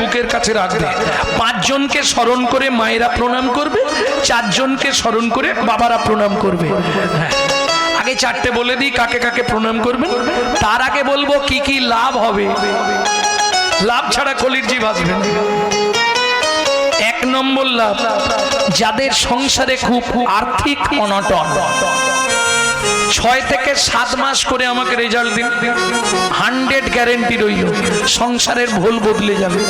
বুকের কাছে রাখবে। 5 জনকে স্মরণ করে মায়েরা প্রণাম করবে, 4 জনকে স্মরণ করে বাবারা প্রণাম করবে। হ্যাঁ, আগে 4টে বলে দিই কাকে কাকে প্রণাম করবেন, তার আগে বলবো কি কি লাভ হবে। লাভ ছাড়া কলির জীব আসবে না। 1 নম্বর লাভ, যাদের সংসারে খুব আর্থিক অনটন, 6 থেকে 7 মাস করে আমাকে রেজাল্ট দিন, 100 গ্যারেন্টি রইল সংসারের ভুল বদলে যাবে।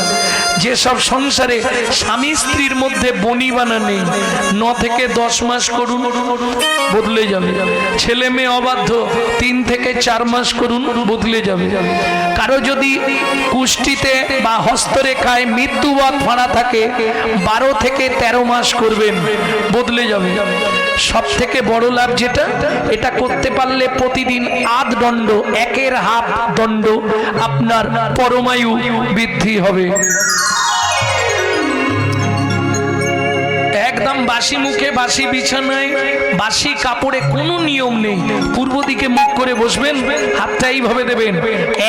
যেসব সংসারে স্বামী স্ত্রীর মধ্যে বনিবানা নেই, 9 থেকে 10 মাস করুন, বদলে যাবে। ছেলে মেয়ে অবাধ্য, 3 থেকে 4 মাস করুন, বদলে যাবে। কারো যদি কুষ্ঠিতে বা হস্তরেখায় মৃত্যুবাদ ফাঁড়া থাকে, 12 থেকে 13 মাস করবেন, বদলে যাবে। সব থেকে বড় লাভ যেটা, এটা করতে পারলে প্রতিদিন 8 দণ্ড, 1-এর হাফ দণ্ড আপনার পরমায়ু বৃদ্ধি হবে। একদম বাসি মুখে, বাসি বিছানায়, বাসি কাপড়ে কোনো নিয়ম নেই। পূর্ব দিকে মুখ করে বসবেন, হাতটা এইভাবে দেবেন।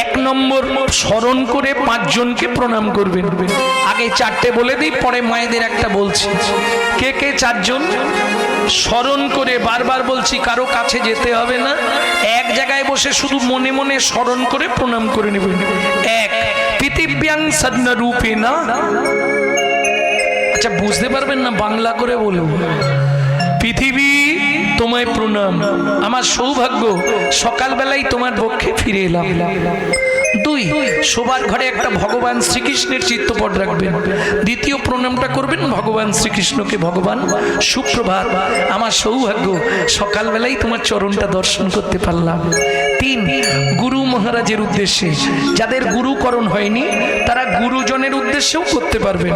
1 নম্বর, স্মরণ করে 5 জনকে প্রণাম করবেন। আগে 4টে বলে দিই, পরে মায়েদের একটা বলছি। কে কে 4 জন? স্মরণ করে, বারবার বলছি, কারো কাছে যেতে হবে না, এক জায়গায় বসে শুধু মনে মনে স্মরণ করে প্রণাম করে নেবেন। 1, পৃথিব্যাং সদনা রূপেনা। আচ্ছা, বুঝতে পারবেন না, বাংলা করে বলুন। পৃথিবী তোমায় প্রণাম, আমার সৌভাগ্য সকালবেলায় তোমার পক্ষে ফিরে এলাম। 2, শোবার ঘরে একটা ভগবান শ্রীকৃষ্ণের চিত্রপট রাখবেন। দ্বিতীয় প্রণামটা করবেন ভগবান শ্রীকৃষ্ণকে, ভগবান সুপ্রভাত, আমার সৌভাগ্য সকালবেলায় তোমার চরণটা দর্শন করতে পারলাম। 3, গুরু মহারাজের উদ্দেশ্যে, যাদের গুরুকরণ হয়নি তারা গুরুজনের উদ্দেশ্যেও করতে পারবেন।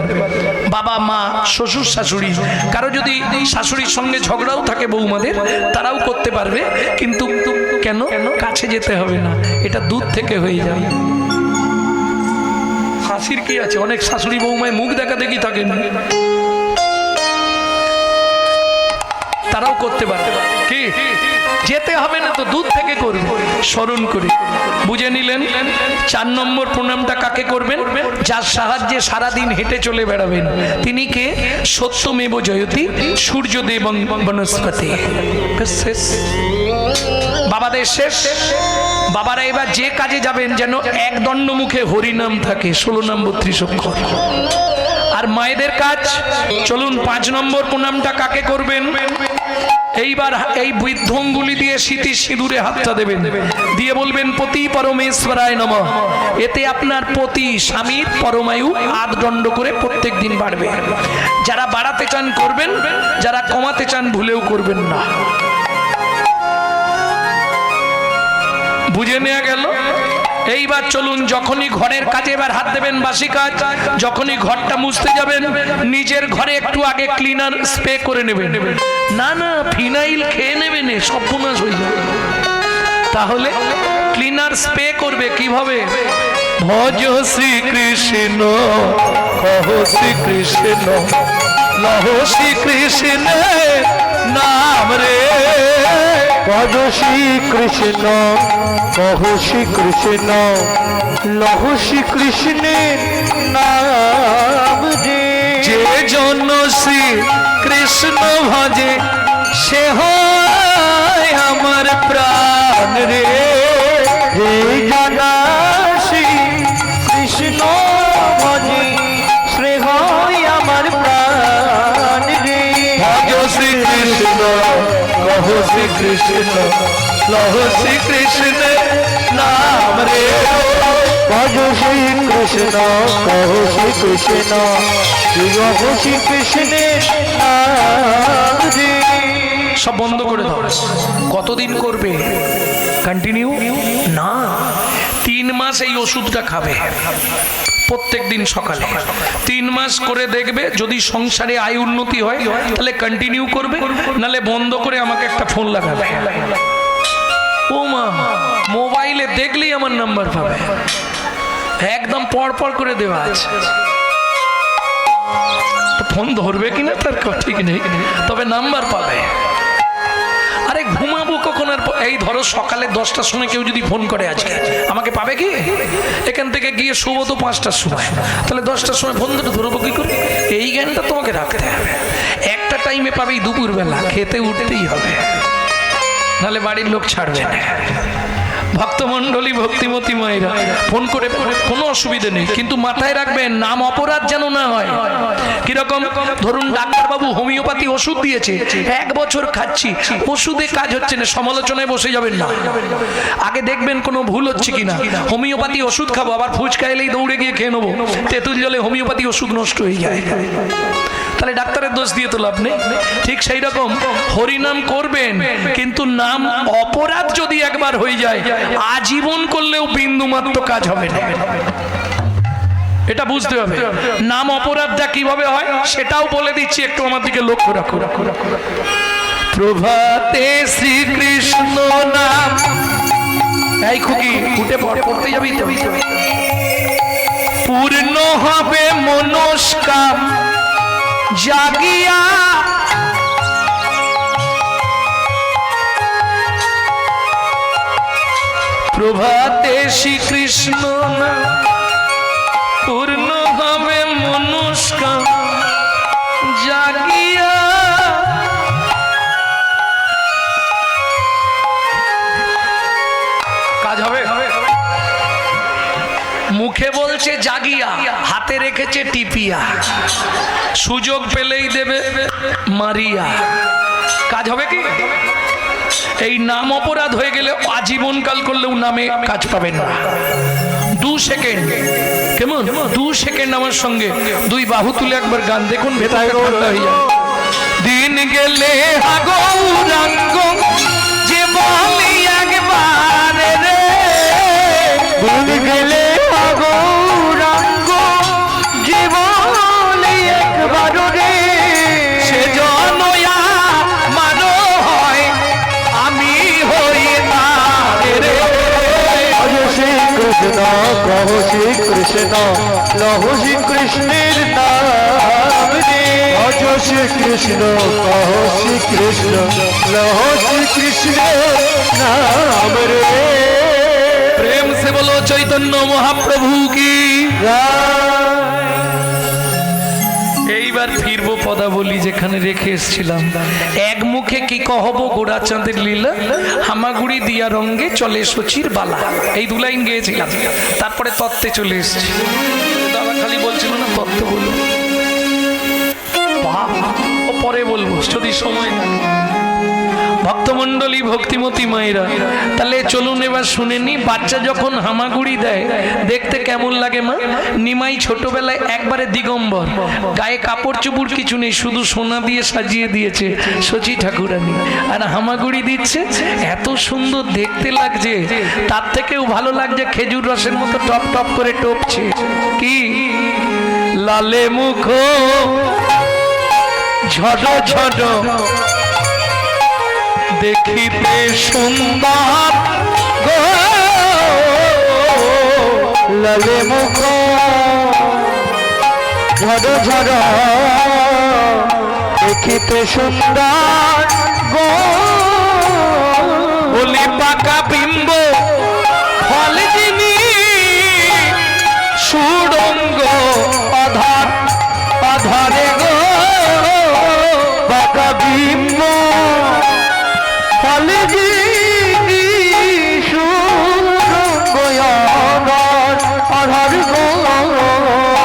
বাবা মা, শ্বশুর শাশুড়ি, কারো যদি শাশুড়ির সঙ্গে ঝগড়াও থাকে বৌমাদের, তারাও করতে পারবে। কিন্তু কেন কাছে যেতে হবে না, এটা দূর থেকে হয়ে যাবে। হাসির কি আছে, অনেক শাশুড়ি বৌমায় মুখ দেখা দেখি থাকেন, তারাও করতে পারবে। কি যেতে হবে না তো, দূর থেকে করবে, স্মরণ করে। বুঝে নিলেন? 4 নম্বর প্রণামটা কাকে করবেন? যার সাহায্যে সারাদিন হেঁটে চলে বেড়াবেন। তিনি কে? সত্যমেব জয়তি সূর্যদেব বনস্পতি। বাবাদের শেষ। বাবারা এবার যে কাজে যাবেন যেন 1 দণ্ড মুখে হরিনাম থাকে, 16 নাম 32 অক্ষর। আর মায়েদের কাজ, চলুন 5 নম্বর প্রণামটা কাকে করবেন? এইবার এই বৃদ্ধ অঙ্গুলি দিয়ে স্মৃতি সিঁদুরে হাতটা দেবেন, দিয়ে বলবেন পতি পরমেশ্বরায় নমঃ। এতে আপনার পতি স্বামীর পরমায়ু 8 দণ্ড করে প্রত্যেক দিন বাড়বে। যারা বাড়াতে চান করবেন, যারা কমাতে চান ভুলেও করবেন না। বুঝে নেওয়া গেল? এইবার চলুন, যখনই ঘরের কাজে এবার হাত দেবেন, বাসি কাজ, যখনই ঘরটা মুছতে যাবেন, নিজের ঘরে একটু আগে ক্লিনার স্প্রে করে নেবেন। না না, ফিনাইল খেয়ে নেবেন, সর্বনাশ হয়ে যাবে। তাহলে ক্লিনার স্প্রে করবে কিভাবে? ভজ শ্রীকৃষ্ণ, কহ শ্রীকৃষ্ণ, লহ শ্রীকৃষ্ণ নাম রে। ভজ শ্রীকৃষ্ণ, কহ শ্রীকৃষ্ণ, লহ শ্রীকৃষ্ণের নাম রে। যে জন শ্রী কৃষ্ণ ভজে, সে হয় আমার প্রাণ রে। হে জানা শ্রী কৃষ্ণ ভজে, শ্রী হয় আমার প্রাণ রে। ভজ শ্রীকৃষ্ণ, কহ শ্রীকৃষ্ণ, লহ শ্রীকৃষ্ণ নাম রে। ভজ শ্রীকৃষ্ণ, কহ শ্রীকৃষ্ণ, লহ শ্রীকৃষ্ণের নাম রে। সব বন্ধ করে দাও। কতদিন করবে? কন্টিনিউ না, 3 মাস এই ওষুধটা খাবে প্রত্যেক দিন সকালে। 3 মাস করে দেখবে, যদি সংসারে আয় উন্নতি হয় তাহলে কন্টিনিউ করবে, নালে বন্ধ করে আমাকে একটা ফোন লাগাবে। ও মা, মোবাইলে দেখলেই আমার নাম্বার পাবে, একদম পর করে দেওয়া আছে। ফোন ধরবে কিনা তার ঠিক নেই, তবে নাম্বার পাবে। আরে ঘুমাবো কখন? আর এই ধরো সকালে 10টার সময় কেউ যদি ফোন করে আজকে আমাকে পাবে কি? এখান থেকে গিয়ে শুবো তো 5টার সময়, তাহলে 10টার সময় ফোন ধরবো কি করে? এই জ্ঞানটা তোমাকে রাখতে হবে। একটা টাইমে পাবেই দুপুরবেলা, খেতে উঠতেই হবে, নাহলে বাড়ির লোক ছাড়বে না। ভক্তমণ্ডলী ভক্তিমতী মায়েরা ফোন করে কোনো অসুবিধা নেই, কিন্তু মাথায় রাখবেন নাম অপরাধ যেন না হয়। কিরকম? ধরুন ডাক্তারবাবু হোমিওপ্যাথি ওষুধ দিয়েছে, 1 বছর খাচ্ছি, ওষুধে কাজ হচ্ছে না, সমালোচনায় বসে যাবেন না। আগে দেখবেন কোনো ভুল হচ্ছে কিনা। হোমিওপ্যাথি ওষুধ খাবো, আবার ফুচকা এলেই দৌড়ে গিয়ে খেয়ে নেবো, তেঁতুল জলে হোমিওপ্যাথি ওষুধ নষ্ট হয়ে যায়, তাহলে ডাক্তারের দোষ দিয়ে তো লাভ নেই। ঠিক সেই রকম হরিনাম করবেন, কিন্তু নাম অপরাধ যদি একবার হয়ে যায়, আজীবন করলেও বিন্দুমাত্র কাজ হবে না। এটা বুঝতে হবে। নাম অপরাধটা কিভাবে হয় সেটাও বলে দিচ্ছি, একটু আমার দিকে লক্ষ্য রাখো। প্রভাতে শ্রীকৃষ্ণ নাম, এই খুকি উঠে পড়তে যাবি তো, পূর্ণ হবে মনস্কাম জাগিয়া, প্রভাতে শ্রীকৃষ্ণ নাম পূর্ণ হবে মনস্কাম জাগিয়া। কাজ হবে। মুখে বলছে জাগিয়া, হাতে রেখেছে টিপিয়া, সুযোগ পেলেই দেবে মারিয়া। কাজ হবে কি? এই নাম অপরাধ হয়ে গেলে আজীবনকাল করলেও নামে কাজ পাবেন না। 2 সেকেন্ড, কেমন? 2 সেকেন্ড আমার সঙ্গে 2 বাহু তুলে একবার গান দেখুন, ভেতরে ঠান্ডা হয়ে যায়। দিন গেলে গৌরাঙ্গ যে বলি একবার রে, দিন গেলে গৌরাঙ্গ যে বলি একবার রে, সে জনয়া মানো হয় আমি হই না রে। শ্রীকৃষ্ণ কহো শ্রীকৃষ্ণ, লহো শ্রীকৃষ্ণের নাম রে, ভজ শ্রীকৃষ্ণ কহো শ্রীকৃষ্ণ, লহো শ্রীকৃষ্ণের নাম রে। প্রেম সে বলো চৈতন্য মহাপ্রভু কি। এইবার ফিরবো পদাবলী যেখানে রেখে এসেছিলাম। এক মুখে কি কহব গোড়াচাঁদের লীলা, হামাগুড়ি দিয়া রঙ্গে চলে সচির বালা, এই 2 লাইন গেয়েছিলাম। তারপরে তত্ত্বে চলে এসেছি। দাদা খালি বলছিল না তত্ত্ব বলবো, ও পরে বলবো যদি সময় থাকে। ভক্তমণ্ডলী ভক্তিমতী মায়েরা, তাহলে চলুন এবার শুনে নি। বাচ্চা যখন হামাগুড়ি দেয় দেখতে কেমন লাগে মা? নিমাই ছোটবেলায় একবারে দিগম্বর, গায়ে কাপড় চুপড় কিছু নেই, শুধু সোনা দিয়ে সাজিয়ে দিয়েছে সচি ঠাকুরানী, আর হামাগুড়ি দিচ্ছে, এত সুন্দর দেখতে লাগছে। তার থেকেও ভালো লাগছে খেজুর রসের মতো টপ টপ করে টপছে। কি লালে মুখ ঝড় ঝড় দেখিতে সুন্দর গো, লালে মুখ ঝড় ঝড় দেখিতে সুন্দর গো, বলি পাকা বিম্ব ফল যিনি সুড়ঙ্গ অধর অধরে গো, বাঁকা বিম্ব ফলে যিনি সুরঙ্গ অধর গো।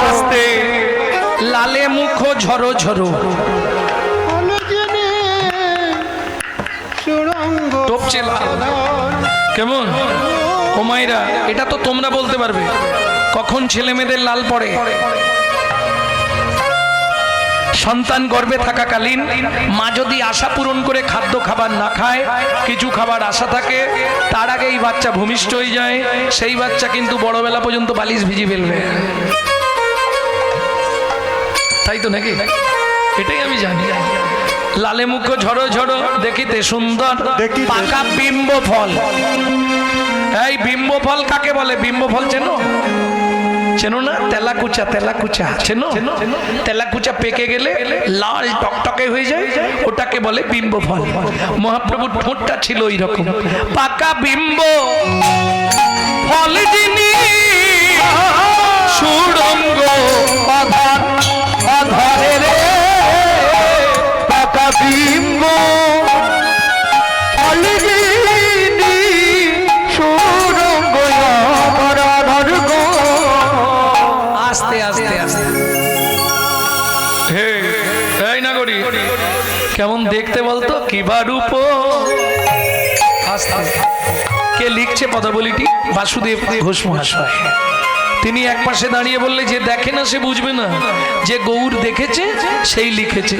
আস্তে লালে মুখ ঝরো ঝরো টপছে লাল। কেমন ও মায়েরা, এটা তো তোমরা বলতে পারবে কখন ছেলে মেয়েদের লাল পড়ে। সন্তান গর্ভে থাকাকালীন মা যদি আশা পূরণ করে খাদ্য খাবার না খায়, কিছু খাবার আশা থাকে, তার আগেই বাচ্চা ভূমিষ্ঠ হয়ে যায়, সেই বাচ্চা কিন্তু বড়বেলা পর্যন্ত বালিশ ভিজি ফেলবে, তাই তো নাকি? এটাই আমি জানি। লালে মুখ ঝড়ো ঝড়ো দেখিতে সুন্দর পাকা বিম্ব ফল। এই বিম্ব ফল কাকে বলে? বিম্ব ফল চেনো? চেনো না? তেলাকুচা, তেলাকুচা চেনো? তেলাকুচা পেকে গেলে লাল টকটকে হয়ে যায়, ওটাকে বলে বিম্ব ফল। মহাপ্রভুর ঠোঁটটা ছিল ওই রকম। পাকা বিম্ব ফল যিনি সুরঙ্গ আধার আধারে রে পাকা বিম্ব ফলগিনি সুরঙ্গ আমার আধার গো। আস্তে আস্তে আস্তে হে এই না করি কেমন দেখতে বলতো, কিবা রূপ। আস্তে আস্তে। কে লিখছে পদাবলীটি? বাসুদেব ঘোষ মহাশয়। তিনি এক পাশে দাঁড়িয়ে বললে, যে দেখে না সে বুঝবে না, যে গৌর দেখেছে সেই লিখেছে।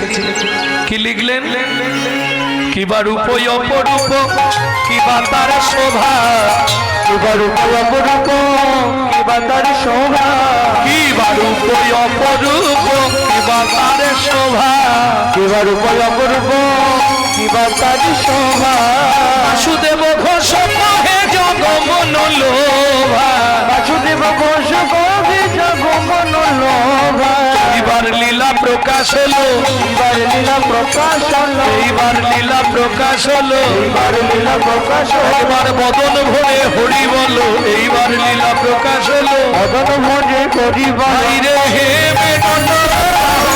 কি লিখলেন? কিবা রূপ অপরূপ, কিবা তার শোভা, কিবা রূপ অপরূপ, কিবা তার শোভা, কিবা রূপ অপরূপ, কিবা তার শোভা, কিবা রূপ অপরূপ, কিবা তার শোভা। বাসুদেব ঘোষ কহে জগমন লোভা, বাসুদেব ঘোষ কবি জগমন লোভা। এইবার লীলা প্রকাশ হলো, এইবার লীলা প্রকাশ হলো, এইবার লীলা প্রকাশ হলো, এইবার লীলা প্রকাশ হলো। এবার বদন ভরে হরি বলো, এইবার লীলা প্রকাশ হলো। অদন ভোজে করি ভাই রে হে মেদন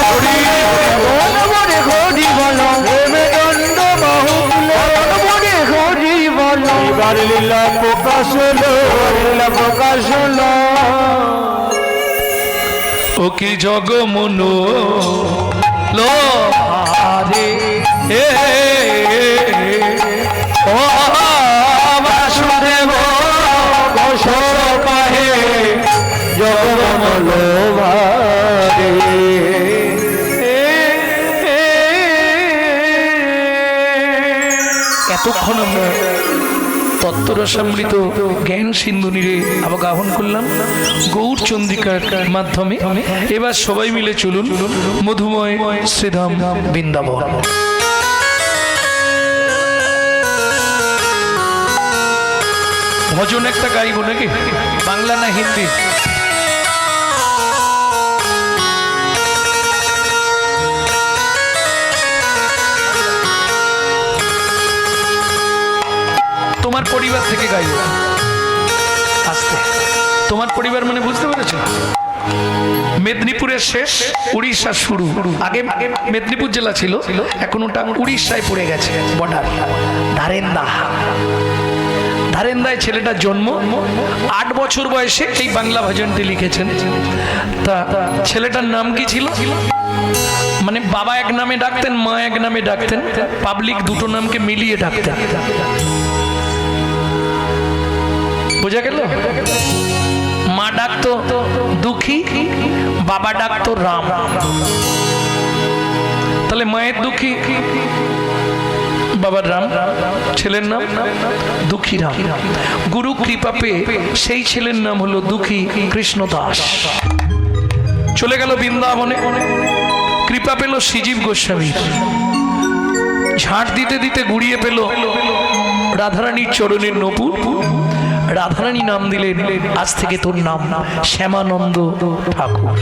হরি, অদন ভোজে করি বলো, হে মেদন্ড বাহুলে অদন ভোজে করি বলো। এইবার লীলা প্রকাশ হলো, লীলা প্রকাশ হলো। ও কি জগমন লোহারে হে ও বাসুদেব ঘোষ পাহে জগমন লোভারে। এতক্ষণ আমরা তত্ত্বরসামৃত জ্ঞান সিন্ধুনিরে আবাহন করলাম গৌর চন্দ্রিকার মাধ্যমে। এবার সবাই মিলে চলুন মধুময় শ্রীধাম বৃন্দাবন। ভজন একটা গাইব নাকি? বাংলা না হিন্দি? তোমার পরিবার থেকে গাইব। আস্তে। তোমার পরিবার মানে বুঝতে পেরেছো? মেদিনীপুরের শেষ, উড়িষ্যার শুরু। আগে মেদিনীপুর জেলা ছিল, এখন ওটা উড়িষ্যায় পড়ে গেছে বর্ডার। ধারেন্দা, ধারেন্দায় ছেলেটার জন্ম। 8 বছর বয়সে এই বাংলা ভজনটি লিখেছেন। তা ছেলেটার নাম কি ছিল? মানে বাবা এক নামে ডাকতেন, মা এক নামে ডাকতেন, পাবলিক দুটো নামকে মিলিয়ে ডাকতেন। বোঝা গেল? মা ডাকতো দুঃখী, বাবা ডাকতো রাম। তাহলে মায়ের দুঃখী, বাবার রাম, ছেলের নাম দুঃখী রাম। গুরু কৃপা পেয়ে সেই ছেলের নাম হলো দুঃখী কৃষ্ণ দাস। চলে গেল বৃন্দাবনে, কৃপা পেল শ্রীজীব গোস্বামীর। ঝাঁট দিতে দিতে গুড়িয়ে পেল রাধারানীর চরণের নপুর। রাধারানী নাম দিলেন, আজ থেকে তোর নাম শ্যামানন্দ ঠাকুর।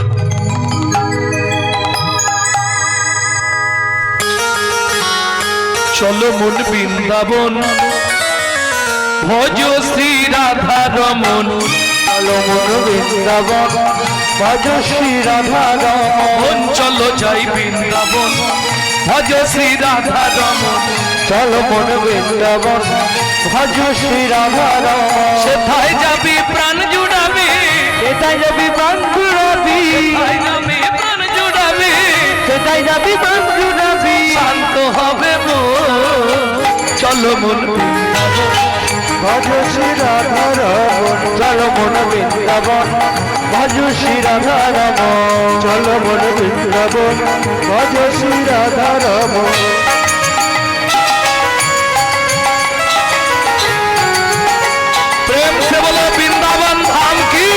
চলো মন বৃন্দাবন, ভজ শ্রী রাধা রমন। চলো মন বৃন্দাবন, ভজ শ্রী রাধা রমন। চলো যাই বৃন্দাবন, ভজ শ্রী রাধা রমন। চলো মন বৃন্দাবন, ভজ শ্রী রাধা রমন। সেথায় যাবি প্রাণ জুড়াবি, সেটাই যাবি প্রাণ জুড়াবি, সেথায় যাবি প্রাণ জুড়াবি, সেটাই যাবি প্রাণ জুড়াবি। শান্ত হবে মন। চলো মন ভজ শ্রী রাধা রমন। চলো মন বৃন্দাবন, ভজ শ্রী রাধা রমন। চলো মন বৃন্দাবন, ভজ শ্রী রাধা রমন। प्रेम से बोलो वृंदावन धाम की।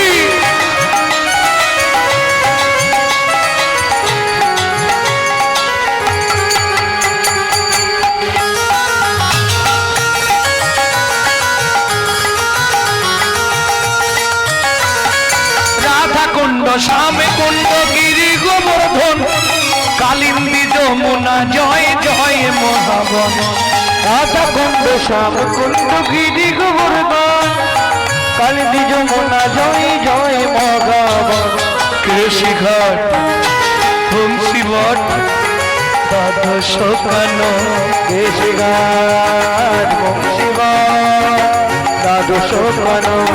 রাধা শ্যাম কুণ্ড গিরি গোবর্ধন কালিন্দী যমুনা জয় জয় মহাবন রাধা কুণ্ড শ্যাম কুণ্ড গিরি গোবর্ধন কালিন্দী যমুনা জয় জয় মহাবন কৃষিঘাট বংশীবট দ্বাদশ কানন কেশিঘাট বংশীবট দ্বাদশ কানন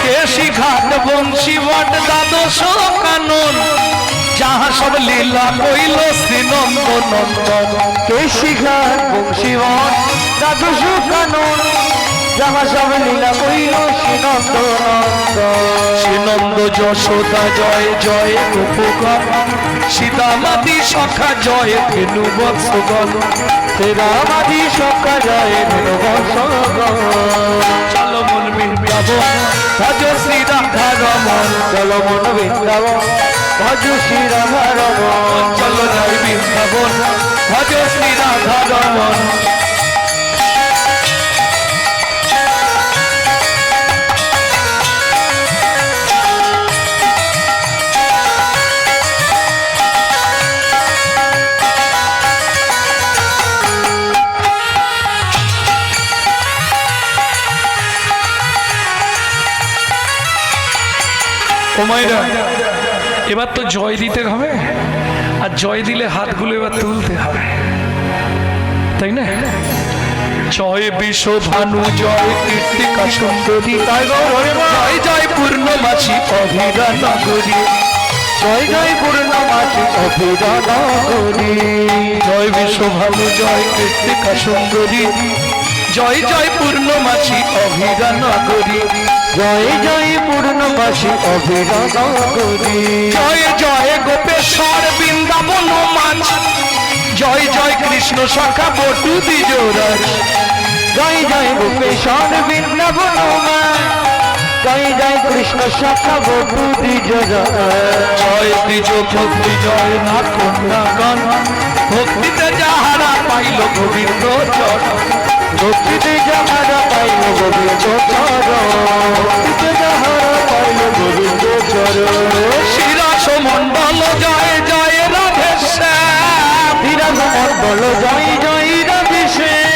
কেশিঘাট বংশীবট দ্বাদশ কানন যাহা সব লীলা কইল শ্রীনন্দ নন্দন কেশিঘাট বংশীবট দ্বাদশ কানন যাহা সব লীলা কইল শ্রীনন্দ নন্দন শ্রীনন্দ যশোদা জয় জয় গোপগণ সীতামাতি সখা জয় ধেনু বৎসগণ শ্রীরামাদি সখা জয় ধনুবৎসগণ চলো মন বৃন্দাবন ভজ শ্রী রাধা রমন চলো মন বৃন্দাবন ভজ শ্রী রাধা রমন চলো জয় বৃন্দাবন ভজ শ্রী রাধা রমন ওমাইরা এবার তো জয় দিতে হবে আর জয় দিলে হাতগুলো এবার তুলতে হবে তাই না জয় বিশ্বভানু জয় কীর্তিকা সুন্দরী জয় জয় পূর্ণমাসী অভিরা নগরী জয় জয় পূর্ণমাসী অভিরা নগরী জয় বিশ্বভানু জয় কীর্তিকা সুন্দরী জয় জয় পূর্ণমাসী অভিরা নগরী জয় জয় পূর্ণমাসী অভিরা নগরী জয় জয় গোপেশ্বর বৃন্দাবন মাঝ জয় জয় কৃষ্ণ সখা বটু দ্বিজরাজ জয় জয় গোপেশ্বর বৃন্দাবন জয় জয় কৃষ্ণ সখা বটু দ্বিজরাজ জয় দ্বিজ ভক্তি জয় না কন্যাগণ ভক্তিতে যাহারা পাইল গোবিন্দ চরণ ভক্তিতে যাহারা পাইল গোবিন্দ চরণ ভক্তিতে যাহারা পাইল গোবিন্দ চরণ শিরাস মণ্ডল জয় জয় রাধেশ্যাম বিরাজ মণ্ডল জয় জয় রাধেশ্যাম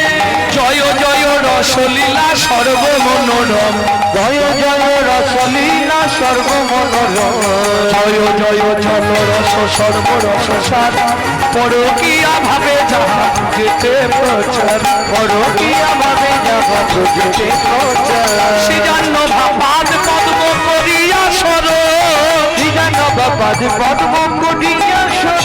জয় জয় রসলীলা সর্বমনোরম জয় জয় রসলীলা সর্বমনোরম জয় জয় জল রস সর্বরস সার পরকিয়া ভাবে যাহা যেতে প্রচার পরকিয়া ভাবে যাহা যেতে প্রচার শ্রীজান্ন ভাবাদ পদ্ম করিয়া সর শ্রীজানবাদ পদ্ম করিয়া সর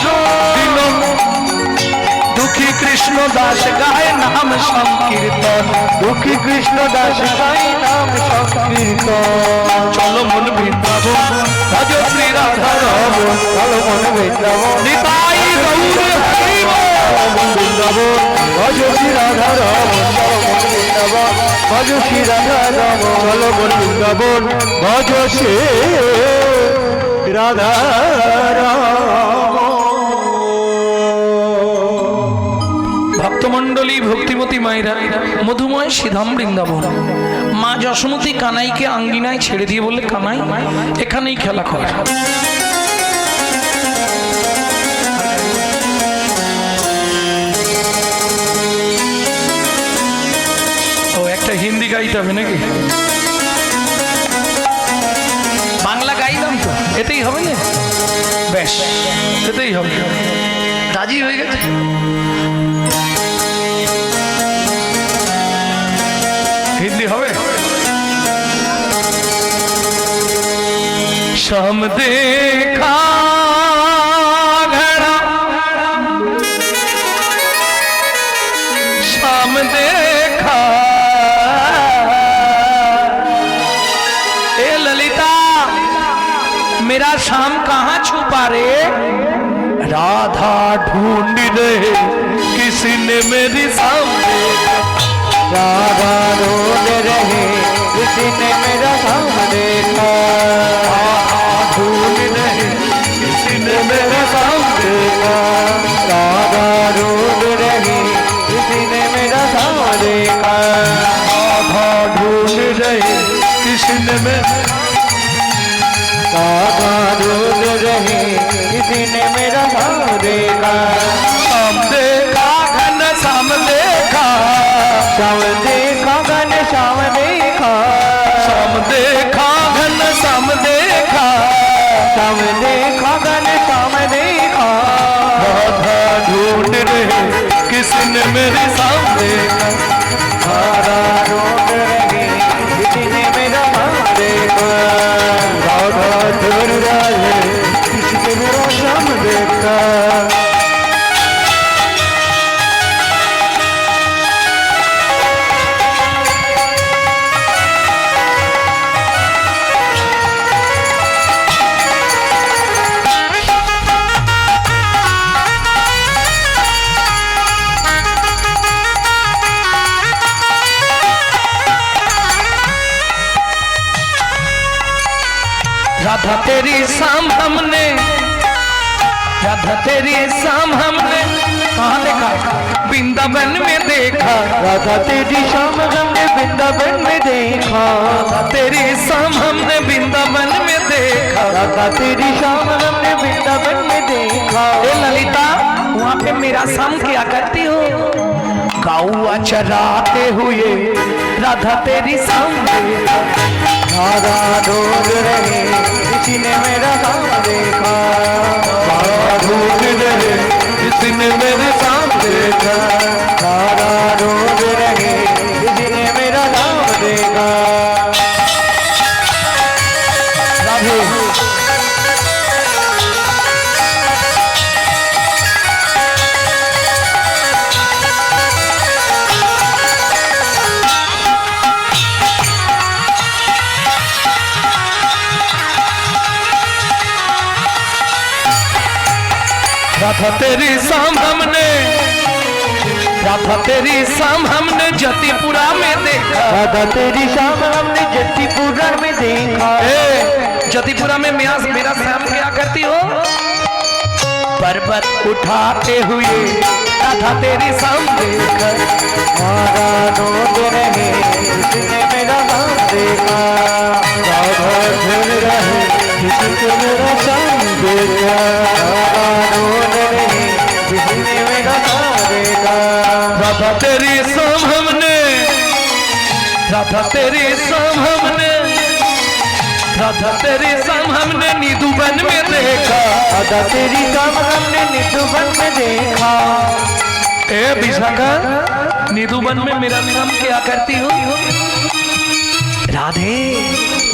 দুঃখী কৃষ্ণ দাস গায় নাম সংকীর্তন দুঃখী কৃষ্ণ দাস গায় নাম সংকীর্তন চলো মন বৃন্দাবন ভজ শ্রী রাধা রমন চলো মন বৃন্দাবন নিতাই গৌর হরি মন বৃন্দাবন ভজ শ্রী রাধা রমন চলো মন বৃন্দাবন ভজ শ্রী রাধা রমন চলো মন বৃন্দাবন ভজ শ্রী রাধা ভক্তমণ্ডলী ভক্তিমতী মায়েরা মধুময় সিধাম বৃন্দাবন মা যশোমতী কানাইকে আঙ্গিনায় ছেড়ে দিয়ে বললে কানাই এখানেই খেলা কর ও একটা হিন্দি গাইতে হবে নাকি বাংলা গাইলাম তো এতেই হবে না বেশ এতেই হবে রাজি হয়ে গেছে हिंदी হবে शाम देखा घड़ा शाम देखा ए ललिता मेरा शाम कहाँ छुपा रे राधा ढूंढ रहे किसी ने मेरी सामने राधा रोड रहे किसी ने मेरा शाम देखा ढूंढ रहे किसी ने मेरा शाम देखा राधा रोड रहे किसी ने मेरा शाम देखा राधा ढूंढ रहे किसी ने मेरा राधा रोड किसी ने मेरा नाम देखा शाम देखा घन शाम देखा शाम देखा घन श्याम देखा शाम देखा घन शाम देखा श्याम देखा घन श्याम देखा राधा ढूंढ रहे किसी ने मेरे सामने राधा ढूंढ रहे किसी ने मेरा नाम देखा राधा ढूंढ रहे किसी ने मेरा नाम देखा राधा तेरी शाम हमने राधा तेरी शाम हमने कहाँ देखा वृंदावन में देखा राधा तेरी शाम हमने वृंदावन में देखा राधा तेरी शाम हमने वृंदावन में देखा राधा तेरी शाम हमने वृंदावन में देखा ए ललिता वहाँ पे मेरा शाम क्या करती हो गौआ चराते हुए राधा तेरी शाम देखा राधा ढूंढ रहे किसी ने मेरा नाम देखा राधा ढूंढ रहे किसी ने मेरे शाम देखा राधा ढूंढ रहे किसी ने मेरा नाम देखा राधे राधा तेरी शाम हमने राधा तेरी शाम हमने जतिपुरा में देखा राधा तेरी शाम हमने जतिपुरा में देखा ए, जतिपुरा में मेरा शाम क्या करती हो पर्वत उठाते हुए राधा तेरी शाम देखा राधा ढूंढ रहे किसी ने मेरा नाम देखा राधा ढूंढ रहे किसी ने मेरा नाम देखा राधा ढूंढ रहे किसी ने मेरा नाम देखा राधा तेरी शाम हमने राधा तेरी शाम हमने राधा तेरी शाम हमने निधुवन में देखा राधा तेरी शाम हमने निधुवन में देखा ए विशाखा निधुवन में मेरा शाम क्या करती हो राधे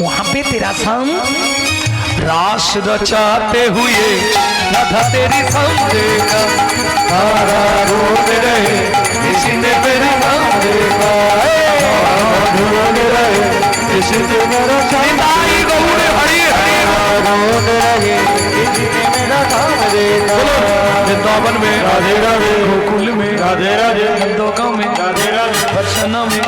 वहां पे तेरा शाम रास रचाते हुए राधा तेरी शाम देखा राधा ढूंढ रहे किसी ने मेरा शाम देखा ढूंढ रहे किसी ने मेरा नाम निताई गौर हरि हरि ढूंढ रहे किसी ने मेरा नाम देखा वृंदावन में राधे राधे गोकुल में राधे राधे नंदोका में राधे राधे बरसना में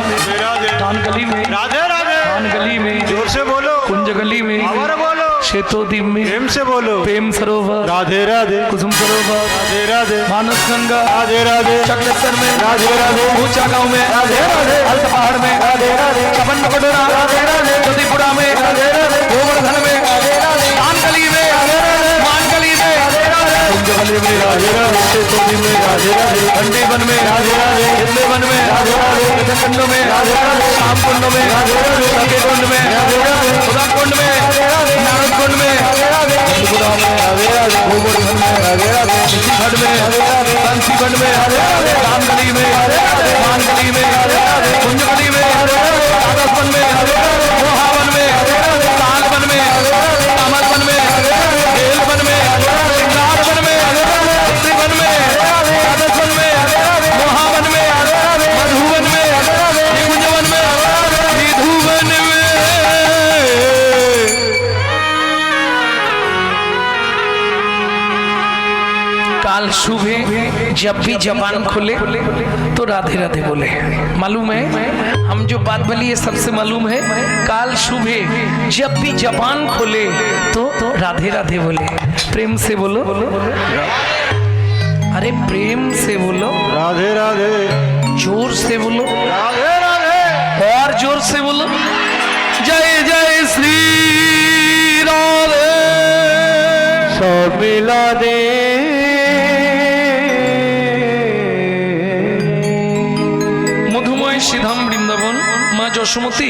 तानगली में राधे राधे तानगली में जोर से बोलो कुंज गली में और बोलो शेतोदीप में प्रेम से बोलो प्रेम सरोवर राधे राधे कुसुम सरोवर राधे राधे मानस गंगा राधे राधे चकलेश्वर में राधे राधे ऊंचा गांव में राधे राधे हल्द पहाड़ में राधे राधे चपन पकड़ोरा राधे राधे ज्योतिपुरा में राधे राधे गोवर्धन में राधे राधे तानगली में राधे राधे मानगली में राधे राधे कुंज गली में राधे राधे शेतोदीप में राधे राधे अंडीवन में राधे राधे हिंदीवन में राधे राधे कुंड में राधे राधे शाम कुंड में राधे राधे संगे कुंड में राधे राधे खुदा कुंड में राधे राधे नारद कुंड में राधे राधे त्रिपुरा में राधे राधे गोवर्धन में राधे राधे खंड में राधे राधे बंसीगढ़ में रामगली में मानगली में कुंजगली में राधावन में मोहावन में तालवन में कमलवन में बेलवन में सिंगारवन में त्रिवन में राधवन में मोहावन में मधुवन में निकुंजवन में निधुवन में काल सुबह जब भी जबान खुले तो राधे राधे बोले। मालूम है हम जो बात बोली ये सबसे मालूम है। काल सुबह जब भी जबान खोले तो राधे राधे बोले। प्रेम से बोलो, अरे प्रेम से बोलो, राधे राधे जोर से बोलो, राधे राधे और जोर से बोलो। जय जय श्री राधे সব মিলা দে মধুময় শ্রীধাম বৃন্দাবন মা যশোমতী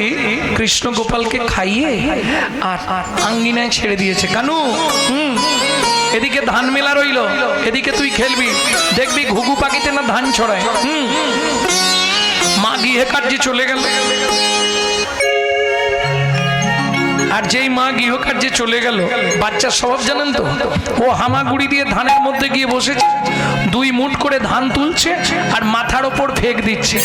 কৃষ্ণ গোপালকে খাইয়ে আর আঙ্গিনায় ছেড়ে দিয়েছে। কানু এদিকে ধান মেলা রইল, এদিকে তুই খেলবি, দেখবি ঘুঘু পাখিতে না ধান ছড়ায়। মা গৃহে কার্যে চলে গেল। আর যেই মা গৃহকার্যে চলে গেল, বাচ্চার স্বভাব জানেন তো, ও হামাগুড়ি দিয়ে ধানের মধ্যে গিয়ে বসেছে, 2 মুঠ করে ধান তুলছে আর মাথার ওপর ফেক দিচ্ছে।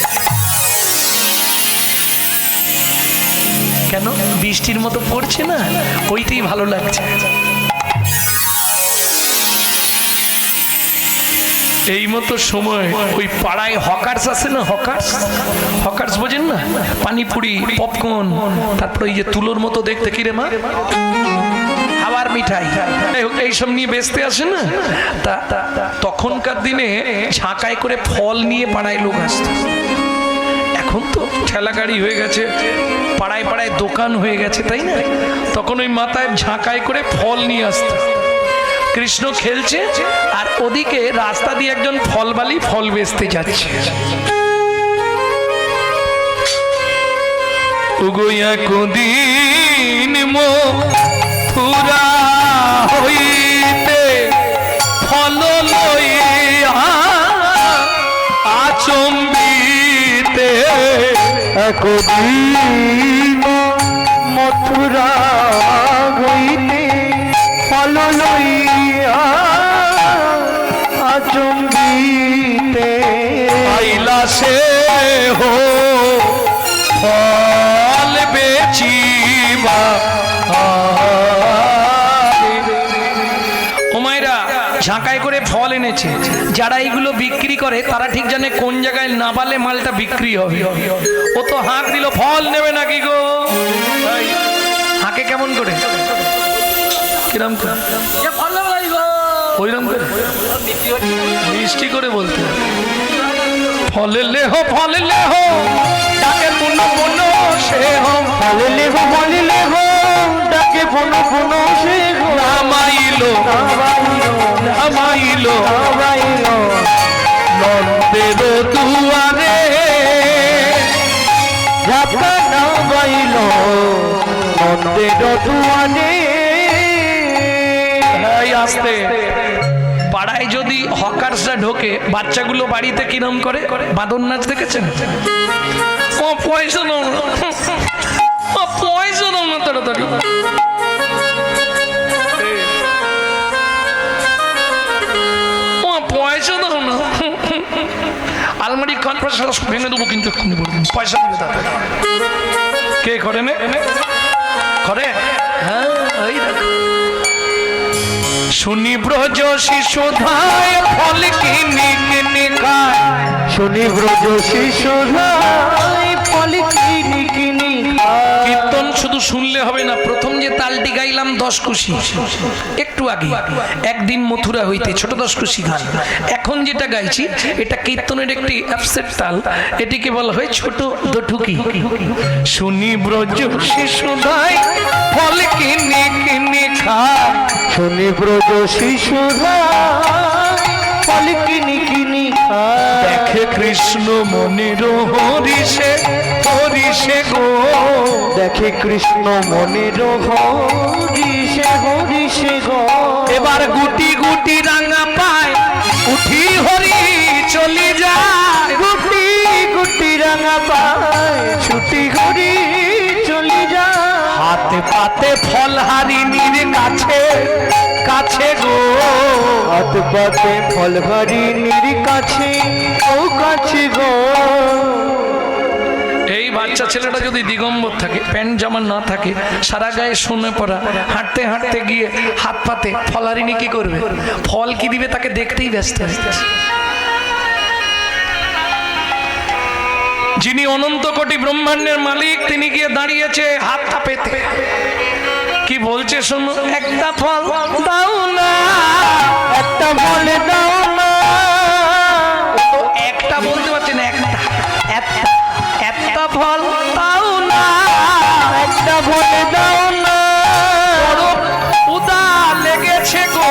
কেন? বৃষ্টির মতো পড়ছে না, ওইটাই ভালো লাগছে। এই মতো সময় ওই পাড়ায় হকার্স আছে না, হকার্স বোঝেন না, পানিপুরি, পপকর্ন, তারপর ওই যে তুলোর মতো দেখতে, কি রে মা, হাওয়ার মিঠাই, এইসব নিয়ে বেচতে আসে না। তখনকার দিনে ঝাঁকায় করে ফল নিয়ে পাড়ায় লোক আসত। এখন তো ঠেলা গাড়ি হয়ে গেছে, পাড়ায় পাড়ায় দোকান হয়ে গেছে, তাই না? তখন ওই মাথায় ঝাঁকায় করে ফল নিয়ে আসত। কৃষ্ণ খেলছে আর ওদিকে রাস্তা দিয়ে একজন ফলবালি ফল বেচতে যাচ্ছে। উগোয়া কোদিন মথুরা হইতে ফল লইয়া আচম্বিতে, একদিন মথুরা হইতে ফল লইয়া আচম্বিতে, আইলা সে হো ফল বেচিবা। ও মায়েরা, ঝাঁকায় করে ফল এনেছে, যারা এইগুলো বিক্রি করে তারা ঠিক জানে কোন জায়গায় নাবালে মালটা বিক্রি হবে। ও তো হাঁক দিল, ফল নেবে নাকি গো? হাঁকে কেমন করে, কিরম করে, ওইরকম করে মিষ্টি করে বলতে, ফলে লেহো ফলে লেহো ডাকে পুনো পুনো সে হোম, ফল লেহো ফল লেহো ডাকে পুনো পুনো সে হোম, নামাইলো নামাইলো নামাইলো নন্দের দুয়ারে, ঝাপটা নামাইলো নন্দের দুয়ারে। আসতে পাড়ায় যদি হকার্সরা ঢোকে, বাচ্চাগুলো বাড়িতে কিরম করে, বাঁদর নাচ দেখেছেন? ও পয়সা নাও না, ও পয়সা নাও না তাড়াতাড়ি, ও পয়সা দাও না, আলমারি খান পয়সা ভেঙে দেবো কিন্তু পয়সা দিবে তাড়াতাড়ি। কে করে নে করে? হ্যাঁ, ওই দেখো শুনি ব্রজ শিশুধায় ফল কিনি কিনি খায়, শুনি ব্রজ শিশুধায় ফল কিনি কিনি খায়। কীর্তন শুধু শুনলে হবে না, প্রথম যে তালটি গাইলাম 10 কুশি, একটু আগে একদিন মথুরা হইতে ছোট 10 কুশি গান, এখন যেটা গাইছি এটা কীর্তনের একটি অ্যাপসেট তাল, এটিকে বলা হয় ছোট দঠুকি। শুনি ব্রজ শিশুধায় ফল কিনি কিনি খায়, শুনি ব্রজ শিশুধায় ফল কিনি কিনি খায়। দেখে কৃষ্ণ মনির হরিষে হরিষে গো, দেখে কৃষ্ণ মনির হরিষে হরিষে গো। এবার গুটি গুটি রাঙা পায় উঠি হরি চলি যায়, গুটি গুটি রাঙা পায় ছুটি হরি চলি যায়। হাতে পাতে ফল হারিনীর কাছে কাছে গো, হাত পাতে ফল হারিনীর কাছে ও কাছে গো। এই বাচ্চা ছেলেটা যদি দিগম্বর থাকে, প্যান্ট জামা না থাকে, সারা গায়ে সোনে পরা, হাঁটতে হাঁটতে গিয়ে হাত পাতে ফল হারিনী কি করবে? ফল কি দিবে তাকে দেখতেই ব্যস্ত হচ্ছে। যিনি অনন্ত কোটি ব্রহ্মাণ্ডের মালিক, তিনি গিয়ে দাঁড়িয়েছে হাতটা পেতে, কি বলছে শোনো, একটা ফল দাও না, একটা ফল দাও না। তো একটা বলতে পারছে না, একটা ফল দাও না, একটা ফল দাও না। বড় উদা লেগেছে গো